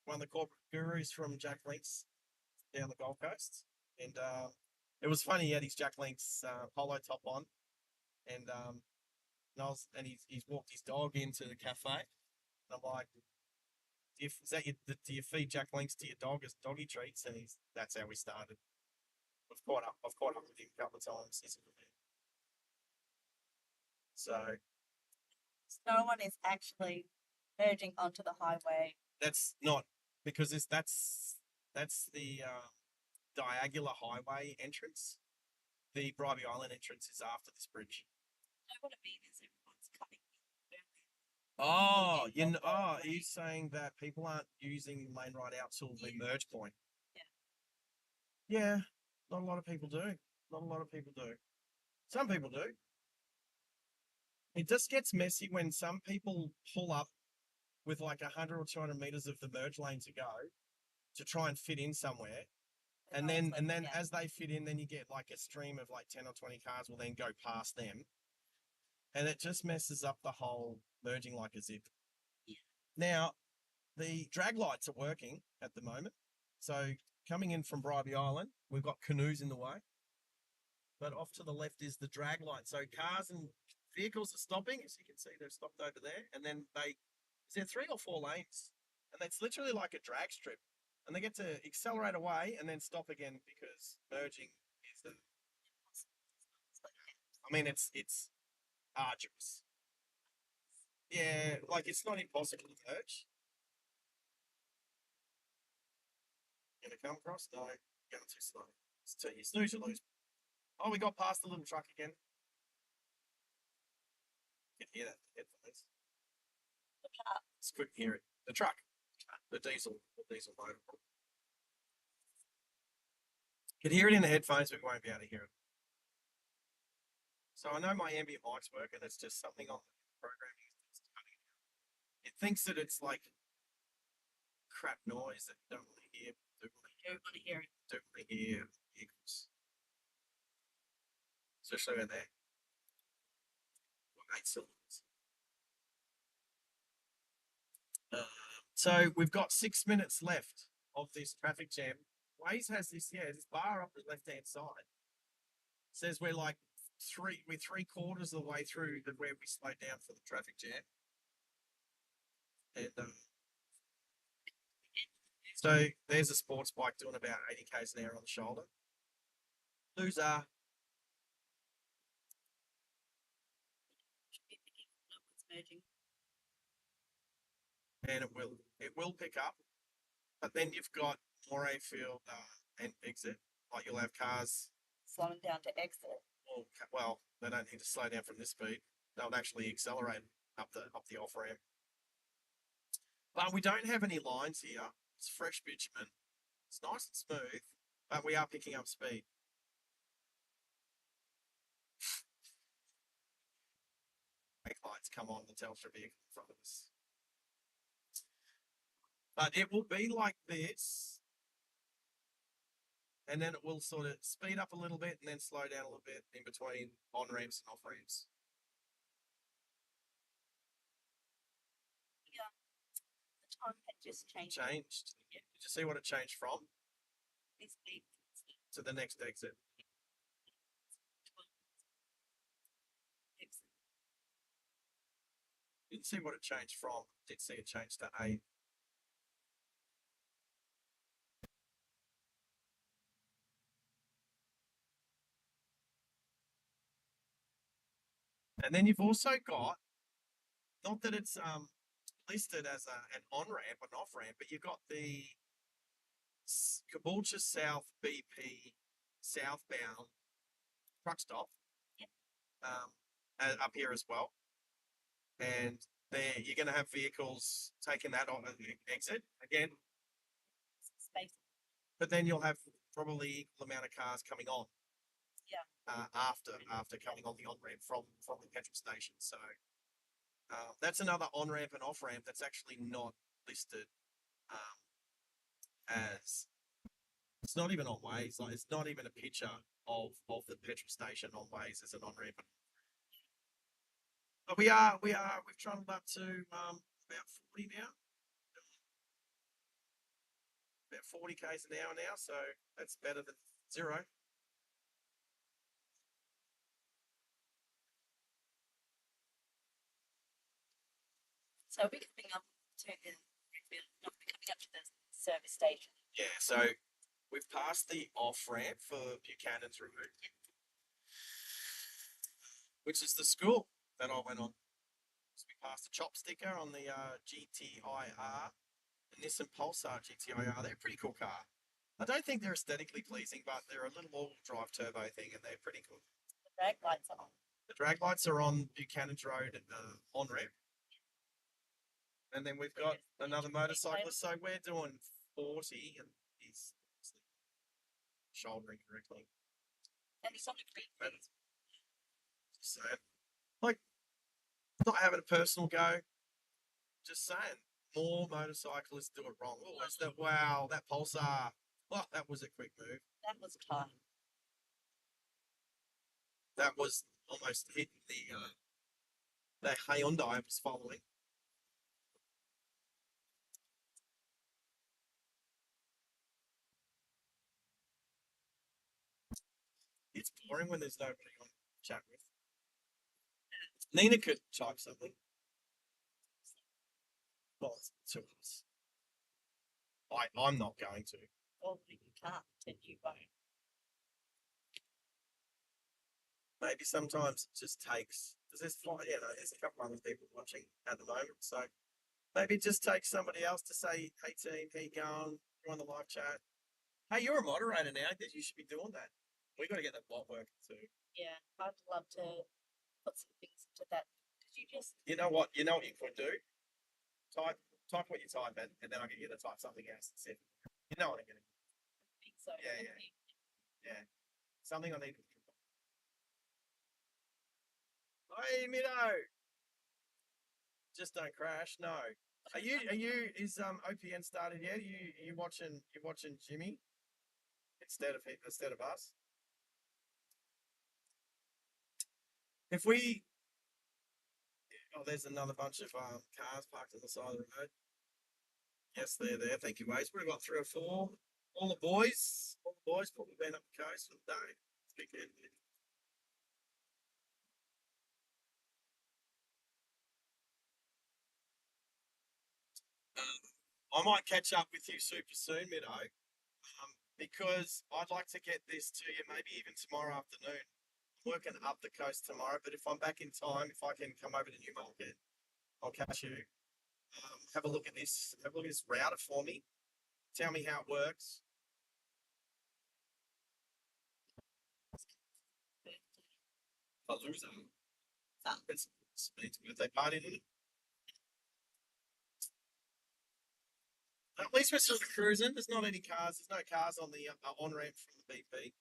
one of the corporate gurus from Jack Links down the Gold Coast, and it was funny. He had his Jack Links polo top on, and he's walked his dog into the cafe. And I'm like, do you feed Jack Links to your dog as doggy treats? And that's how we started. I've caught up with him a couple of times. He's a good man. So no one is actually merging onto the highway. That's not because that's the Diagular Highway entrance. The Bribey Island entrance is after this bridge. I want to be this. Everyone's coming in. Are you saying that people aren't using lane right out till the merge point? Yeah, not a lot of people do. Not a lot of people do. Some people do. It just gets messy when some people pull up with like 100 or 200 meters of the merge lane to go to try and fit in somewhere. And then as they fit in, then you get like a stream of like 10 or 20 cars will then go past them. And it just messes up the whole merging like a zip. Yeah. Now, the drag lights are working at the moment. So coming in from Bribey Island, we've got canoes in the way. But off to the left is the drag light. So cars and vehicles are stopping. As you can see, they've stopped over there. And then there 3 or 4 lanes. And it's literally like a drag strip. And they get to accelerate away and then stop again because merging is it's arduous. Yeah, like it's not impossible to merge. Gonna come across? No, going too slow. You snooze, you lose. Oh, we got past the little truck again. You can hear that in the headphones. The truck. It's quick to hear it. The truck. The diesel motor. You can hear it in the headphones, but we won't be able to hear it. So I know my ambient mic's working. It's just something on the programming that's cutting it out. It thinks that it's like crap noise that you don't want to hear. Do want to hear it. Don't want to hear vehicles. Especially when they're 8 cylinders. So we've got 6 minutes left of this traffic jam. Waze has this bar up the left-hand side. It says we're like three-quarters of the way through where we slowed down for the traffic jam. And so there's a sports bike doing about 80 k's an hour on the shoulder. Loser. And it will pick up, but then you've got Moray Field and exit. Like you'll have cars slowing down to exit. Well, they don't need to slow down from this speed. They'll actually accelerate up the off ramp. But we don't have any lines here. It's fresh bitumen. It's nice and smooth, but we are picking up speed. Brake lights come on the Telstra vehicle in front of us. But it will be like this, and then it will sort of speed up a little bit and then slow down a little bit in between on ramps and off ramps. Yeah, the time had just changed. Yeah. Did you see what it changed from? This big to the next exit. Didn't see what it changed from. Did see it change to 8. And then you've also got, not that it's listed as an on ramp, an off ramp, but you've got the Caboolture South BP southbound truck stop up here as well. And there you're going to have vehicles taking that on exit again. Space. But then you'll have probably equal amount of cars coming on. Yeah. After coming on the on ramp from the petrol station. So that's another on ramp and off ramp that's actually not listed as. It's not even on Waze. Like, it's not even a picture of the petrol station on Waze as an on ramp. But we've travelled up to about 40 now. About 40 k's an hour now, so that's better than 0. So we're coming up to the not coming up to the service station. Yeah, so we've passed the off ramp for Buchanan's Road, which is the school that I went on. So we passed the chop sticker on the GTIR, the Nissan Pulsar GTIR. They're a pretty cool car. I don't think they're aesthetically pleasing, but they're a little all drive turbo thing, and they're pretty cool. The drag lights are on. The drag lights are on Buchanan's Road on ramp. And then we've got another motorcyclist. So we're doing 40, and he's shouldering correctly. And he's on a green. So, like, not having a personal go. Just saying, more motorcyclists do it wrong. Oh, it's that, wow, that Pulsar. Oh, that was a quick move. That was tight. That was almost hitting the Hyundai I was following. It's boring when there's nobody on chat with. Nina could type something. Well, it's two of us. I'm not going to. Well, you can't, and you won't. Maybe sometimes it just takes, because there's a couple other people watching at the moment, so maybe it just takes somebody else to say, "Hey team, how you going? You're on the live chat. Hey, you're a moderator now. You should be doing that. We got to get that bot working too." Yeah, I'd love to put some things into that. Because you just. You know what? You know what you could do? Type what you type in, and then I'll get you to type something else. You know what I'm getting. I think so. Yeah. Something I need to. Hey, Mido. Just don't crash. No. Is OPN started yet? You watching Jimmy instead of us? If we, there's another bunch of cars parked on the side of the road. Yes, they're there. Thank you, Waze. We've got 3 or 4. All the boys probably been up the coast for the day. It's big day. I might catch up with you super soon, Mido, because I'd like to get this to you maybe even tomorrow afternoon. I'm working up the coast tomorrow, but if I'm back in time, if I can come over to Newmarket, I'll catch you. Have a look at this. Have a look at this router for me. Tell me how it works. Palooza. It's a birthday party, isn't it? At least we're sort of cruising. There's not any cars. There's no cars on the on ramp from the BP.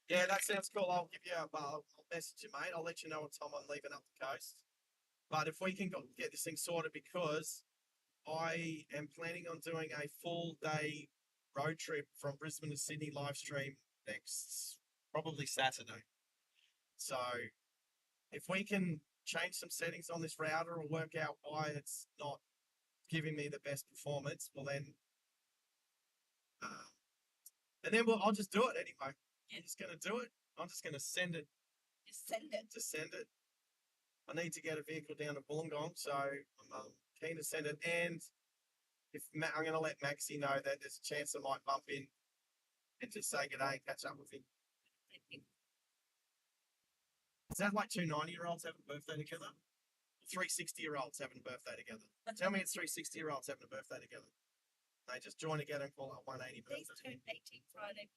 Yeah, that sounds cool. I'll give you I'll message you, mate. I'll let you know what time I'm leaving up the coast. But if we can get this thing sorted, because I am planning on doing a full day road trip from Brisbane to Sydney live stream next, probably Saturday. So if we can change some settings on this router or work out why it's not giving me the best performance, well then, and then I'll just do it anyway. I'm just going to do it. I'm just going to send it. Just send it. Just send it. I need to get a vehicle down to Wollongong, so I'm keen to send it. And if I'm going to let Maxie know that there's a chance I might bump in and just say good day and catch up with him. Is that like 2 90-year-olds having a birthday together? 360-year-olds having a birthday together. Tell me it's 360-year-olds having a birthday together. They just join together and call it a 180 These birthday. turned 18 Friday.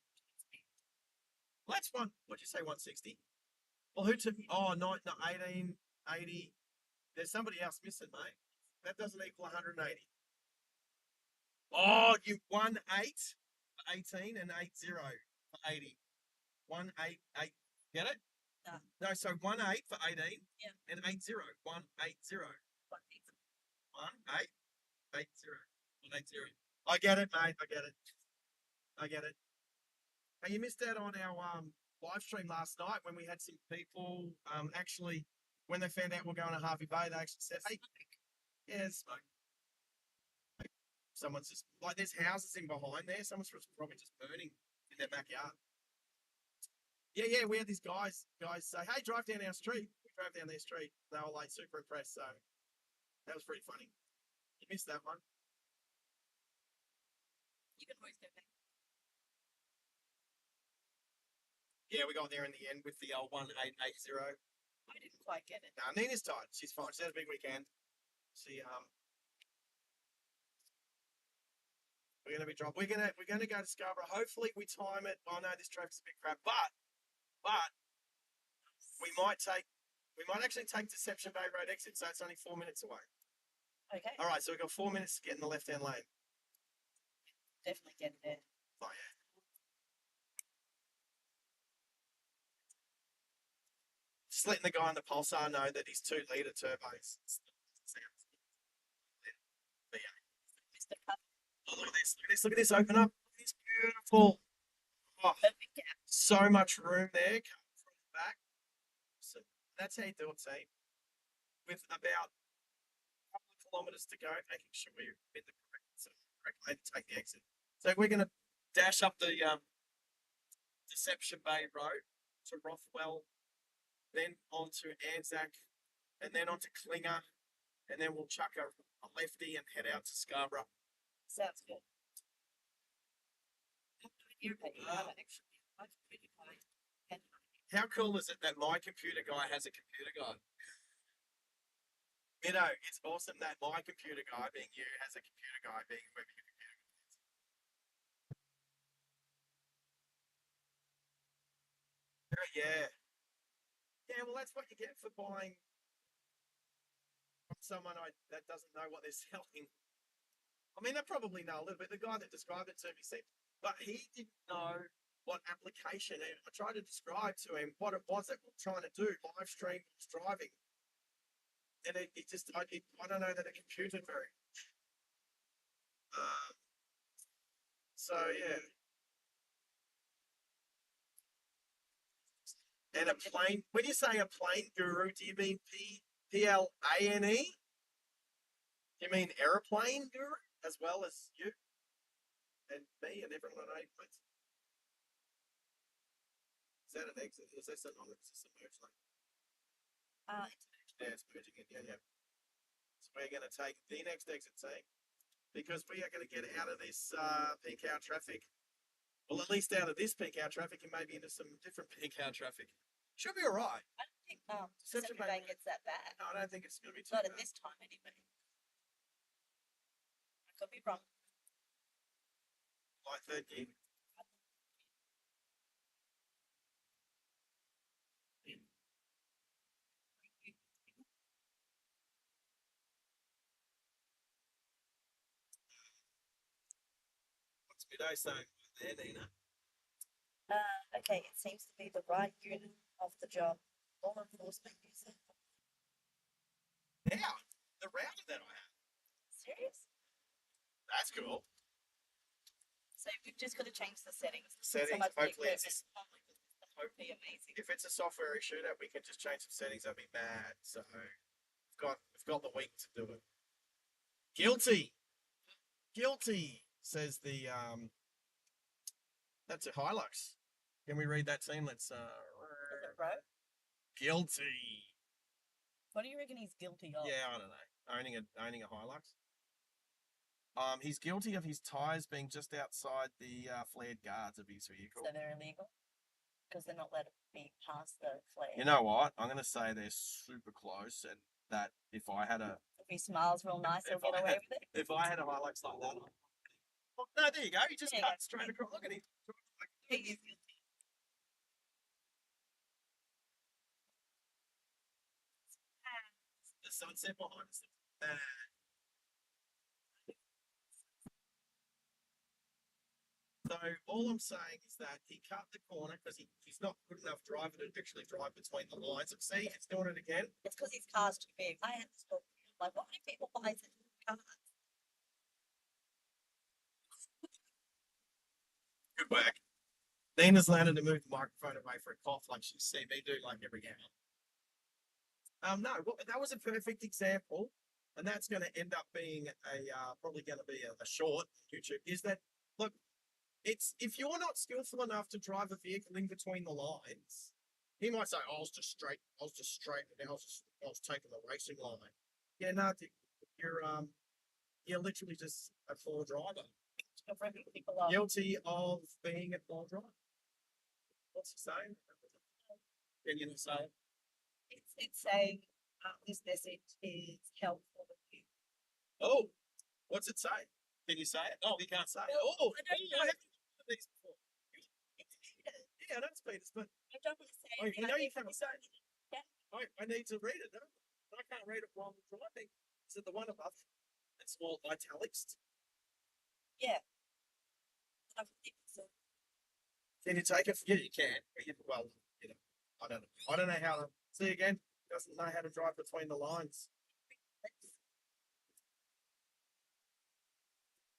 Well, that's one. What'd you say, 160? Well, who took? Oh, no, 18, 80. There's somebody else missing, mate. That doesn't equal 180. Oh, you 1 8 for 18 and 8 0 for 80. 1 8 8. Get it? No, so 1 8 for 18 and 8 0. 1 8 0. 1 8 8 0. 1 8 0. I get it, mate. I get it. Hey, you missed out on our live stream last night when we had some people actually, when they found out we're going to Harvey Bay, they actually said, hey, yeah, smoke. Someone's just, like, there's houses in behind there. Someone's probably just burning in their backyard. Yeah, we had these guys say, hey, drive down our street. We drove down their street. They were like super impressed, so that was pretty funny. You missed that one. You can always go back. Yeah, we got there in the end with the 1880. I didn't quite get it. No, Nina's tired. She's fine. She had a big weekend. She we're gonna be dropped. We're gonna go to Scarborough. Hopefully we time it. Oh no, this traffic's a bit crap. But we might actually take Deception Bay Road exit, so it's only 4 minutes away. Okay. All right, so we've got 4 minutes to get in the left-hand lane. Definitely get there. Oh yeah. Just letting the guy on the Pulsar know that he's 2-litre turbos. But yeah. Mr. Cup. Oh, look at this, open up. It's beautiful. Oh, so much room there coming from the back. So that's how you do it, team. With about a couple of kilometres to go, making sure we're in the correct lane to take the exit. So we're going to dash up the Deception Bay Road to Rothwell, then onto Anzac, and then onto Klinger, and then we'll chuck a lefty and head out to Scarborough. Sounds good. How cool is it that my computer guy has a computer guy? You know, it's awesome that my computer guy, being you, has a computer guy, being whoever your computer guy is. Yeah. Yeah, well, that's what you get for buying from someone that doesn't know what they're selling. I mean, they probably know a little bit. The guy that described it to me said, but he didn't know what application. And I tried to describe to him what it was that we we're trying to do, live stream driving. And it just, I don't know that it computed very much. So, yeah. And a plane, when you say a plane guru, do you mean Plane? You mean airplane guru as well as you and me and everyone on 8 planes? Is that an exit? Is this a merge lane? Yeah, it's merging in. Yeah. So we're going to take the next exit, team, because we are going to get out of this peak hour traffic. Well, at least out of this peak hour traffic and maybe into some different peak hour traffic. Should be all right. I don't think Deception Bay gets that bad. No, I don't think it's going to be too Not bad. at this time, anyway. I could be wrong. Like third gear. What's Midday saying there, Nina? Okay, it seems to be the right unit of the job. Law enforcement user. Now, the router that I have. Serious? That's cool. So we've just got to change the settings. Settings, hopefully it's hopefully amazing. If it's a software issue that we can just change some settings, I'd be mad. So we've got the week to do it. Guilty, says the that's a Hilux. Can we read that team? Let's Is it row? guilty. What do you reckon he's guilty of? Yeah, I don't know. Owning a Hilux. He's guilty of his tyres being just outside the flared guards of his vehicle. So they're illegal because they're not let to be past the flare. You know what? I'm going to say they're super close, and that if I had a If he smiles real nice, he'll get away with it. if I had a Hilux like that, oh, no, there you go. He just cut straight across. Look at him. He is guilty. The sunset behind us. So all I'm saying is that he cut the corner because he's not good enough driver to actually drive between the lines. And see, it's doing it again. It's because his car's too big. I had this thought, like, why do people buy such cars? Good work. Nina's landed to move the microphone away for a cough like she's seen me do like every game. No, well, that was a perfect example, and that's going to end up being probably going to be a short YouTube. Is that look? It's if you're not skillful enough to drive a vehicle in between the lines, he might say, "I was just straight, and I was taking the racing line." Yeah, no, you're literally just a poor driver, People are guilty of being a poor driver. What's he saying? Can you not say it? it's saying this message is helpful with you. Oh, what's it say? Can you say it? Oh, you can't say it. Oh, I don't know. I haven't heard of these before. Yeah, I know it's Peter's, but I don't want to say oh, anything. you know you can't say it. Yeah. I need to read it. No, I can't read it while I'm driving. Is it the one above? It's all italics. Yeah. I think so. Can you take it? Yeah, you can. Well, you know, I don't know how to see again. Doesn't know how to drive between the lines.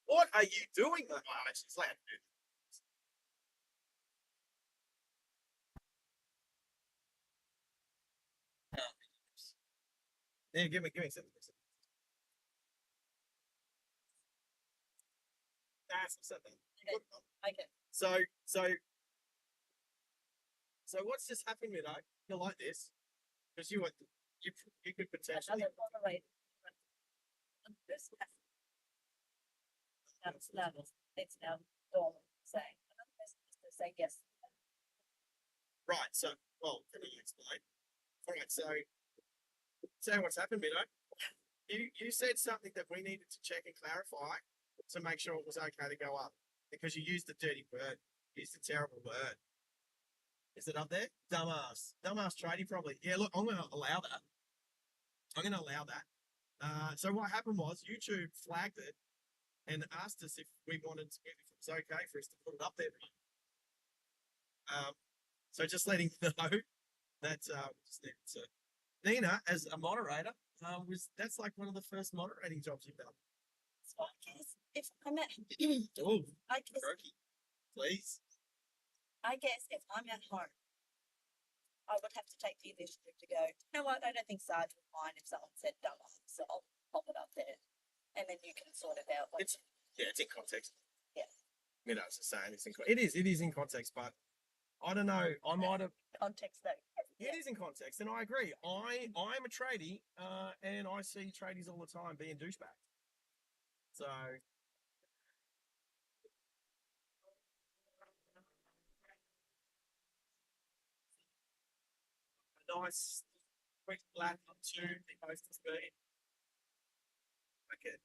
What are you doing? Oh, it's loud. Yeah, give me something. That's something. Okay. So what's just happened, you know? You like this because you could potentially. Another moderator. It's now Dawn saying. Another person is to say yes. Right. So, well, can you explain? All right. So what's happened, you know? You said something that we needed to check and clarify to make sure it was okay to go up because you used the dirty word, used the terrible word. Is it up there? Dumbass tradie, probably. Yeah, look, I'm going to allow that. So what happened was YouTube flagged it and asked us if we wanted to, if it was okay for us to put it up there. So just letting you know that just needed to. Nina, as a moderator, that's like one of the first moderating jobs you've done. So I guess if I'm at Oh, I guess croaky. Please. if I'm at home, I would have to take the initiative to go, you know what, I don't think Sarge would mind if someone said dumb, so I'll pop it up there. And then you can sort it out. It's in context. Yeah. You know, it's the same. It is in context, but I don't know. I might have Context though. It is in context, and I agree. I'm a tradie, and I see tradies all the time being douchebags. So a nice quick lap up to the coastal speed. Okay.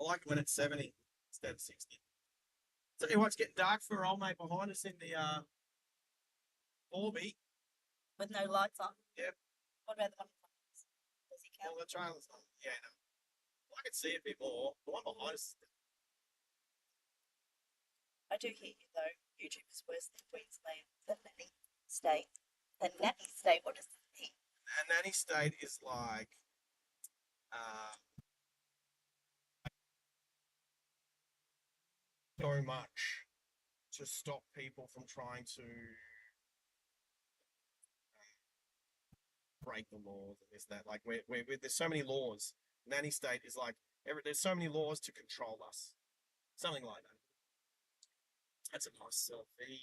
I like it when it's 70 instead of 60. So it's getting dark for old mate behind us in the Orby. With no lights on? Yep. What about the one in front of us? Does he count? Well, the trailer's on. Yeah, no. I can see a bit more. The one behind us. I do hear you though. YouTube is worse than Queensland, the nanny state. The nanny state, what does that mean? And nanny state is like so much to stop people from trying to break the laws and this that. Like there's so many laws. Nanny state is like there's so many laws to control us. Something like that. That's a nice selfie.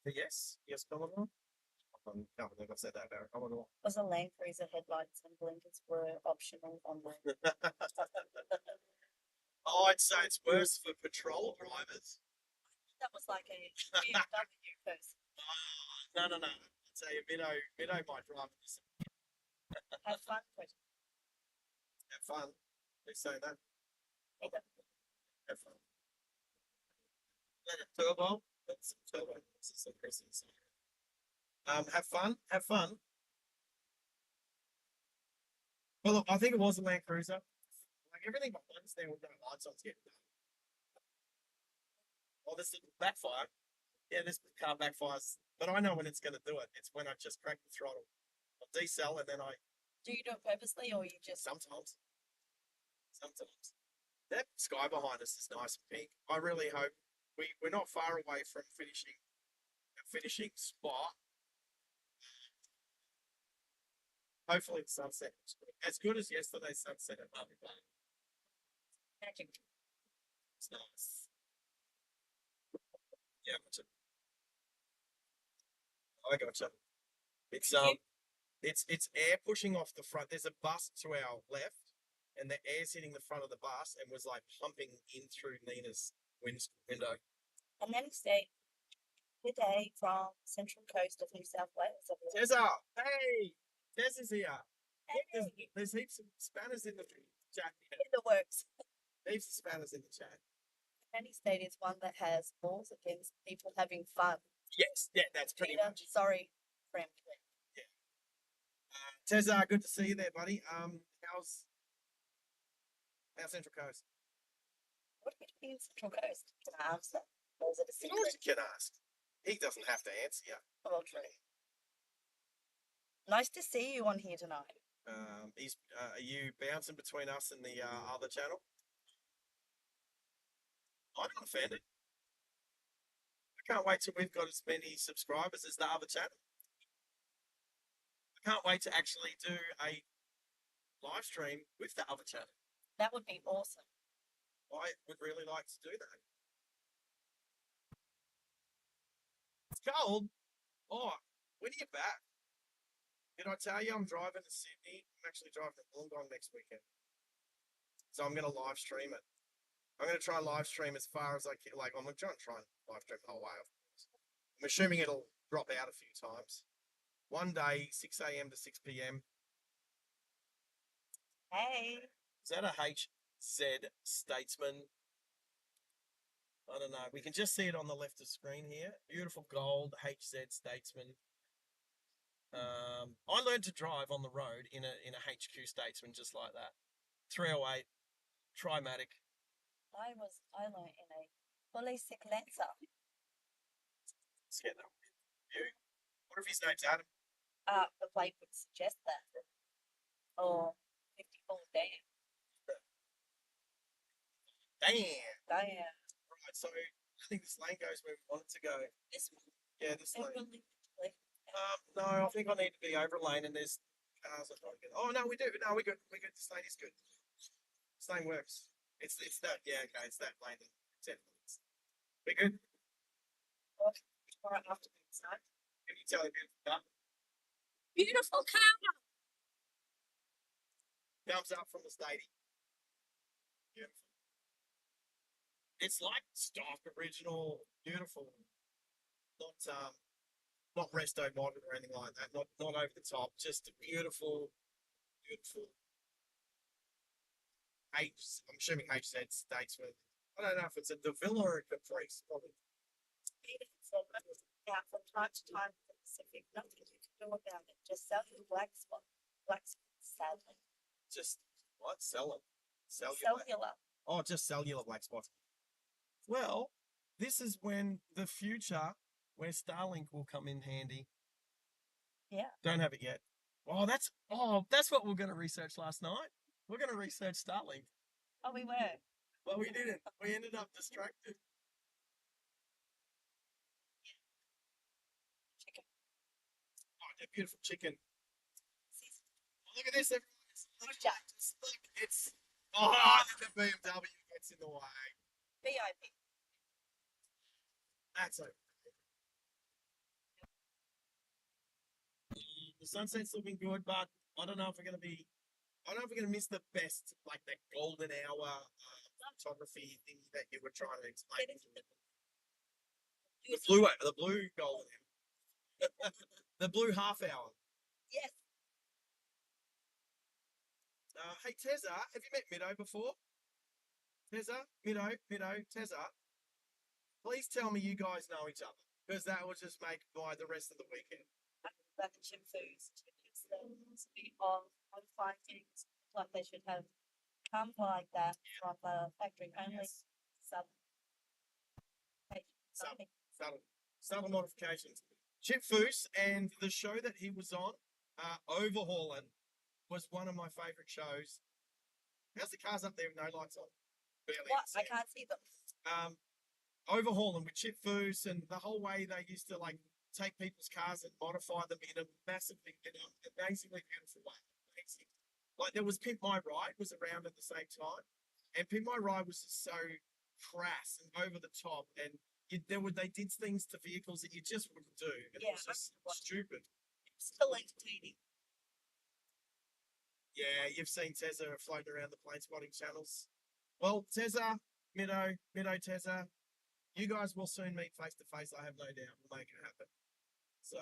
Yes, Scarborough. I can't believe I said that, Barry. I wonder what. Was a Land Cruiser headlights and blinkers were optional on the. I'd say it's worse for patrol drivers. That was like a BMW person. No. I'd say a Minnow might drive this. Have fun, Chris. Have fun. They say that. Have fun. Turbo. That's turbo. This is some pressing. Have fun. Have fun. Well, look, I think it was a Land Cruiser. Like everything behind us there with no lights on, it's getting done. Oh, this backfire. Yeah, this car backfires. But I know when it's going to do it. It's when I just crack the throttle. I decel and then I. Do you do it purposely or you just. Sometimes. That sky behind us is nice and pink. I really hope we're not far away from finishing spot. Hopefully the sunset was good. As good as yesterday's sunset at Marvin Bay. Magic. It's nice. Yeah, I gotcha. It's air pushing off the front. There's a bus to our left, and the air's hitting the front of the bus and was like pumping in through Nina's window. And then he stayed good day from Central Coast of New South Wales. Tessa, hey, Tessa's here. Hey. There's heaps of spanners in the chat. In the works. Heaps of spanners in the chat. Penny State is one that has balls against people having fun. Yes, yeah, that's pretty Peter, much. sorry, friend. Yeah. Tessa, good to see you there, buddy. How's Central Coast? What do you mean Central Coast? Can I answer? Or is it a Of secret? course you can ask. He doesn't have to answer you. Oh, true. Nice to see you on here tonight. Are you bouncing between us and the other channel? I'm not offended. I can't wait till we've got as many subscribers as the other channel. I can't wait to actually do a live stream with the other channel. That would be awesome. I would really like to do that. It's cold. Oh, when are you back? Did I tell you I'm driving to Sydney? I'm actually driving to Wollongong next weekend. So I'm going to live stream it. I'm going to try and live stream as far as I can. Like, I'm going to try and live stream the whole way, of course. I'm assuming it'll drop out a few times. One day, 6 a.m. to 6 p.m. Hey. Is that a HZ Statesman? I don't know. We can just see it on the left of screen here. Beautiful gold HZ Statesman. I learned to drive on the road in a HQ Statesman just like that. 308 Trimatic. I learned in a Polycyclenza. Yeah, no. What if his name's Adam? The plate would suggest that. Or 54 damn. Damn. Damn. Right, so I think this lane goes where we want it to go. This one. Yeah, this lane. Really. No, I think I need to be over lane and there's cars I don't get. Oh no, we do. No, we're good. We're good. This lane is good. This lane works. It's that, yeah, okay, it's that lane. It's it. We're good. All right, after this night. Can you tell a beautiful car? Beautiful car. Thumbs up from the stadium. Beautiful. It's like stock, original, beautiful. Not resto modern or anything like that. Not over the top. Just a beautiful. I'm assuming HZ Statesman. I don't know if it's a DeVille or a Caprice. Probably. Out from time to time in the Pacific. Nothing you can do about it. Just sell your black spot. Black spot, sadly. Just what? Sell it. Cellular. Oh, just cellular black spots. Well, this is when the future where Starlink will come in handy. Yeah. Don't have it yet. That's what we're going to research last night. We're going to research Starlink. Oh, we were. But we didn't. We ended up distracted. Chicken. Oh, they're beautiful chicken. Oh, look at this, everyone. Look, it's. Oh, the BMW gets in the way. VIP. That's okay. The sunset's looking good, but I don't know if we're going to be. I don't know if we're going to miss the best, like that golden hour photography thing that you were trying to explain. The blue golden hour, the blue half hour. Yes. Hey Tezza, have you met Middo before? Tezza, Middo, Tezza. Please tell me you guys know each other, because that will just make the rest of the weekend. Like the chip foods, chickens, of things like they should have come like that from the factory only. Yes. Some Subtle modifications. Chip Foose and the show that he was on, Overhauling, was one of my favourite shows. How's the cars up there with no lights on? Barely. What? I can't see them. Overhauling with Chip Foose and the whole way they used to like take people's cars and modify them in a massively, amazingly beautiful way. Amazing. Like there was Pimp My Ride was around at the same time, and Pimp My Ride was just so crass and over the top, and they did things to vehicles that you just wouldn't do. And it was just stupid. Still entertaining. Yeah, you've seen Tezza floating around the plane spotting channels. Well, Tezza, Middo, Tezza, you guys will soon meet face to face. I have no doubt. We'll make it happen. So,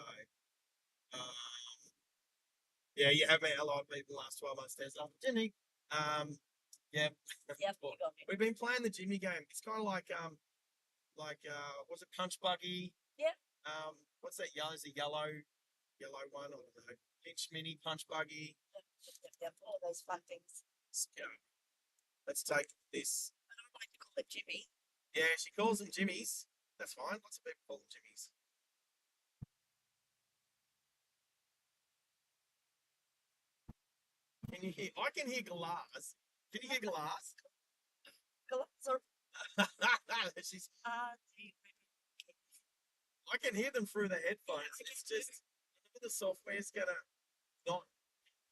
yeah, you have met a lot of people in the last 12 months, Tezza. Jimmy, yeah. Yep, We've been playing the Jimmy game. It's kind of like was it Punch Buggy? Yeah. What's that yellow? Is a yellow one? I don't know. Pinch Mini, Punch Buggy. Yep, all those fun things. Let's go. Let's take this. I don't like to call it Jimmy. Yeah, she calls them Jimmys. That's fine. Lots of people call them Jimmys. Can you hear? I can hear glass. Can you hear glass? She's. I can hear them through the headphones. It's just the software's gonna not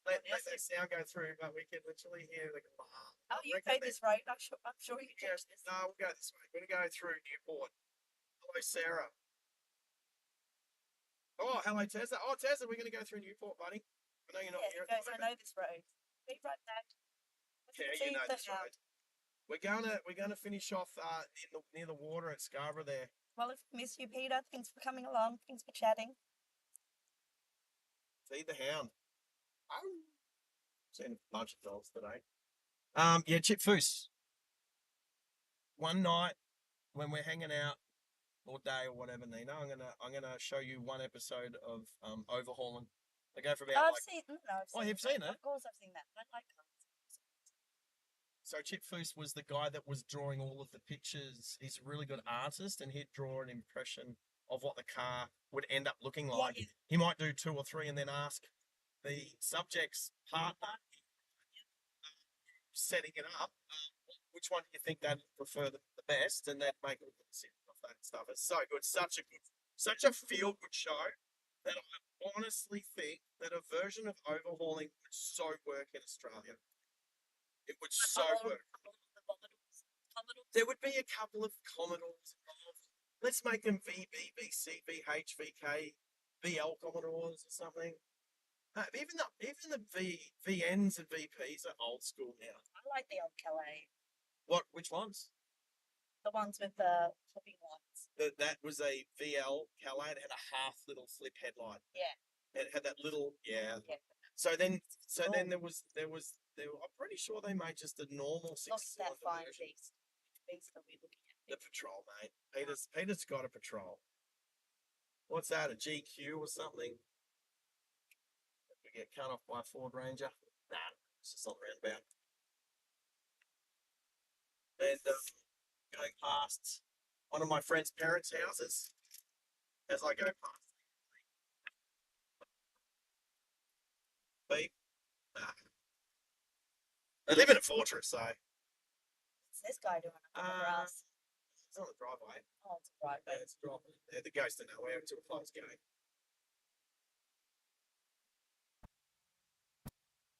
let that sound go through, but we can literally hear the glass. Oh, you go this road. I'm sure you can. No, we'll go this way. We're gonna go through Newport. Hello, Sarah. Oh, hello, Tezza. Oh, Tezza, we're gonna go through Newport, buddy. I know you're not here. Guys, I know this road. Be right back. Yeah, you know this road. We're gonna finish off near the water at Scarborough there. Well, if I miss you, Peter, thanks for coming along. Thanks for chatting. Feed the hound. Seen a bunch of dogs today. Yeah, Chip Foose. One night when we're hanging out all day or whatever, Nina, I'm gonna show you one episode of Overhauling. They go for about. I've seen it. You've seen it? Of course, I've seen that. I like cars. So Chip Foose was the guy that was drawing all of the pictures. He's a really good artist, and he'd draw an impression of what the car would end up looking like. Yeah. He might do 2 or 3 and then ask the subject's partner, setting it up, which one do you think they'd prefer the best, and they'd make a decision of that stuff. It's so good, such a feel-good show that I honestly think that a version of Overhauling would so work in Australia. It would so work. There would be a couple of Commodores involved. Let's make them VB, VC, VH, VK, VL Commodores or something. Even the VNs and VPs are old school now. I like the old Calais. Which ones? The ones with the flipping lights. That was a VL Calais. It had a half little flip headlight. Yeah. It had that little So then there was. I'm pretty sure they made just a normal 6-cylinder version. Beast that we're looking at. The Patrol, mate. Peter's got a Patrol. What's that? A GQ or something? We get cut off by a Ford Ranger. Nah, it's just not roundabout. And going past one of my friend's parents' houses as I go past. Beep. They live in a fortress, so. What's this guy doing on the grass? It's on the driveway. Oh, it's a driveway. Yeah, it's a driveway. Yeah, the ghost of nowhere until it floats going.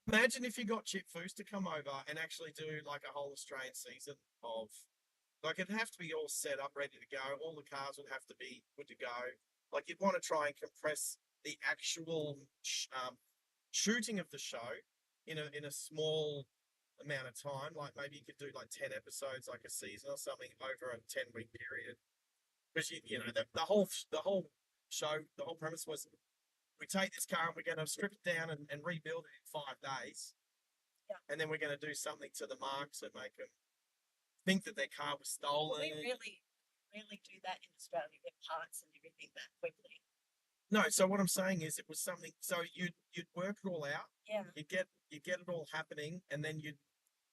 Imagine if you got Chip Foose to come over and actually do like a whole Australian season of, like it'd have to be all set up, ready to go. All the cars would have to be good to go. Like you'd want to try and compress the actual shooting of the show in a small amount of time. Like maybe you could do like 10 episodes, like a season or something, over a 10-week period. Because you know the whole show, the whole premise was we take this car and we're going to strip it down and rebuild it in 5 days. Yeah. And then we're going to do something to the marks and make them think that their car was stolen. We really do that in Australia, get parts and everything that quickly. No, so what I'm saying is it was something. So you'd work it all out. Yeah. You get it all happening, and then you'd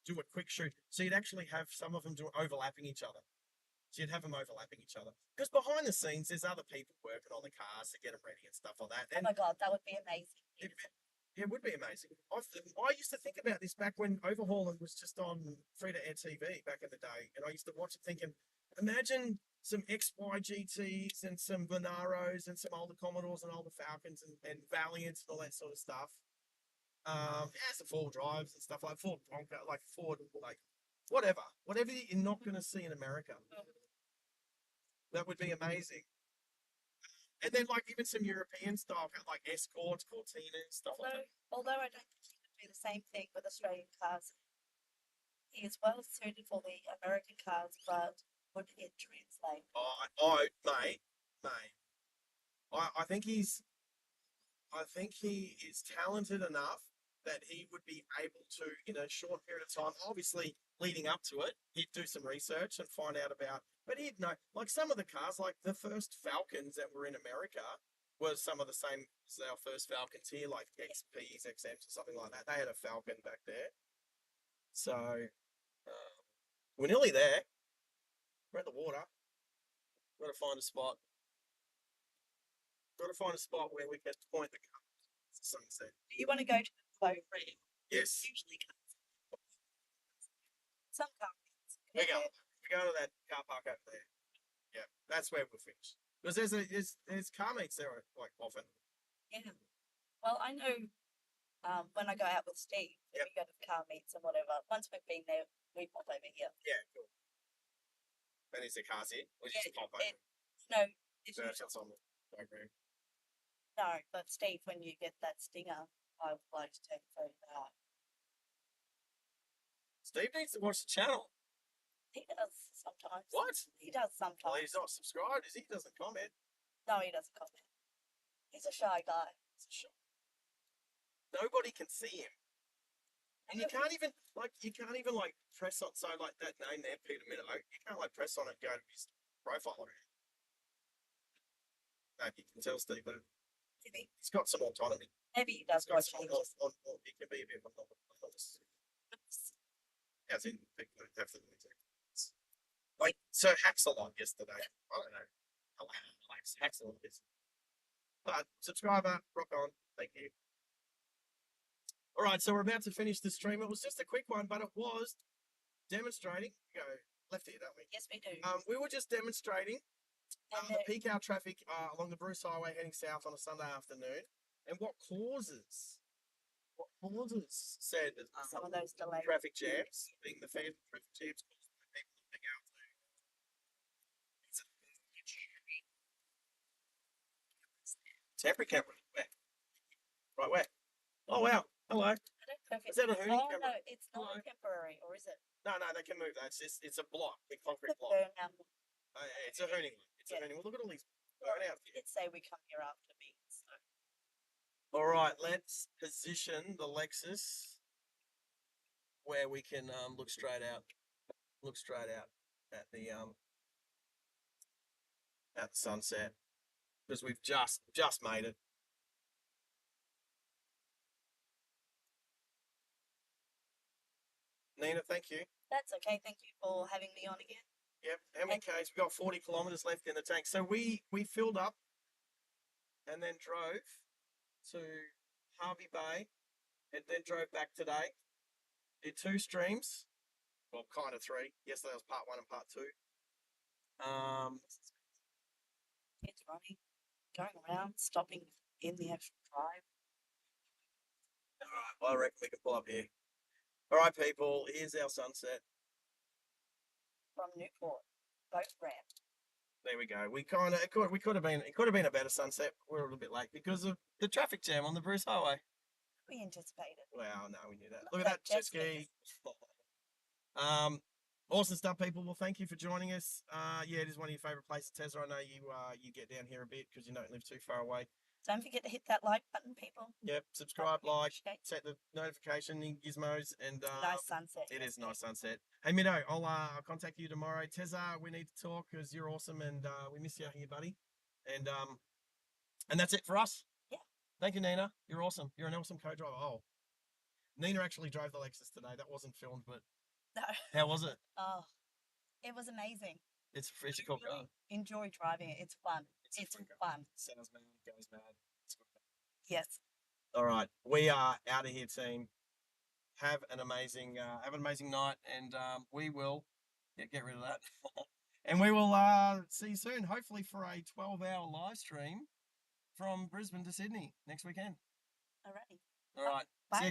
do a quick shoot. So you'd actually have some of them overlapping each other. So you'd have them overlapping each other. Because behind the scenes, there's other people working on the cars to get them ready and stuff like that. Oh And my God, that would be amazing. it would be amazing. I used to think about this back when Overhauling was just on free-to-air TV back in the day, and I used to watch it thinking, imagine some XYGTs and some Vonaros and some older Commodores and older Falcons and Valiants and all that sort of stuff. Some four drives and stuff like Ford Bronco, like Ford, like whatever you're not going to see in America. That would be amazing. And then like even some European style, like Escorts, Cortinas, stuff like that. Although I don't think he could do the same thing with Australian cars. He is well suited for the American cars, but would it translate? Mate. I think he is talented enough that he would be able to, in a short period of time, obviously leading up to it, he'd do some research and find out about, but he'd know, like some of the cars, like the first Falcons that were in America was some of the same as our first Falcons here, like XPs, XMs, or something like that. They had a Falcon back there. So, we're nearly there. We're at the water. Got to find a spot. Got to find a spot where we can point the car to the sunset. Do you want to go to the boat ramp? Yes. Usually some cars. We're going to that car park over there. Yeah, that's where we'll finish. Because there's car meets there like often. Yeah. Well, I know when I go out with Steve, Yep. we go to car meets and whatever. Once we've been there, we pop over here. Yeah, cool. And is the cars here? Or just pop over? No, it's Search usually, us on the program. no, but Steve, when you get that stinger, I would like to take a photo of that. Steve needs to watch the channel. He does sometimes. What? He does Well, sometimes. he's not subscribed, is he? He doesn't comment. No, he doesn't comment. He's a shy guy. It's a shock. Nobody can see him. And you can't even press on, so like that name there, Peter Minnow, you can't like press on it and go to his profile or anything. No, you can tell Steve that Maybe he's got some autonomy. he does He's got watch some videos. he can be a bit of a novice. As in, people don't have the like, so hacks a lot yesterday. I don't know. Hacks a lot yesterday. But subscriber, rock on. Thank you. All right, so we're about to finish the stream. It was just a quick one, but it was demonstrating. Go left here, don't we? Yes, we do. We were just demonstrating And the peak hour traffic along the Bruce Highway heading south on a Sunday afternoon, and what causes said some of those delays. traffic jams, being the fan traffic jams caused by people at peak hour to. Temporary camera. Where? Right, where? Oh, wow. Hello. I don't know if Is that a hooning Oh, camera? no, it's not Hello. temporary, or is it? No, they can move that. It's a block, a concrete The block. burnout. Yeah, it's a hooning one. It's a hooning. Well, look at all these burnouts here. Did say we come here after meetings. So. All right, let's position the Lexus where we can look straight out at the sunset, because we've just made it. Nina, thank you. That's okay. Thank you for having me on again. Yep. How many Ks? We've got 40 kilometres left in the tank. So we filled up and then drove to Harvey Bay and then drove back today. Did 2 streams. Well, kind of 3. Yesterday was part 1 and part 2. It's running, going around, stopping in the actual drive. All right, well, I reckon we can pull up here. All right, people, here's our sunset. From Newport, boat ramp. There we go. We kind of it could have been a better sunset. We're a little bit late because of the traffic jam on the Bruce Highway. We anticipated. Well, no, we knew that. Look Look at at that jet ski. Awesome stuff, people. Well, thank you for joining us. Yeah, it is one of your favourite places, Tessa. I know you get down here a bit because you don't live too far away. Don't forget to hit that like button, people. Yep, subscribe, like, appreciate. set the notification gizmos, and Nice sunset. it is a nice sunset. Hey, Mido, I'll contact you tomorrow. Tessa, we need to talk because you're awesome and we miss you here, buddy. And that's it for us. Yeah. Thank you, Nina. You're awesome. You're an awesome co-driver. Oh, Nina actually drove the Lexus today. That wasn't filmed, but No. how was it? Oh, it was amazing. It's a cool car. Enjoy driving it. It's fun. It's fun. Sounds mad, goes mad. It's good. Yes. All right, we are out of here, team. Have an amazing night, and we will get rid of that, and we will see you soon. Hopefully for a 12-hour live stream from Brisbane to Sydney next weekend. Alrighty. All right. Bye. See you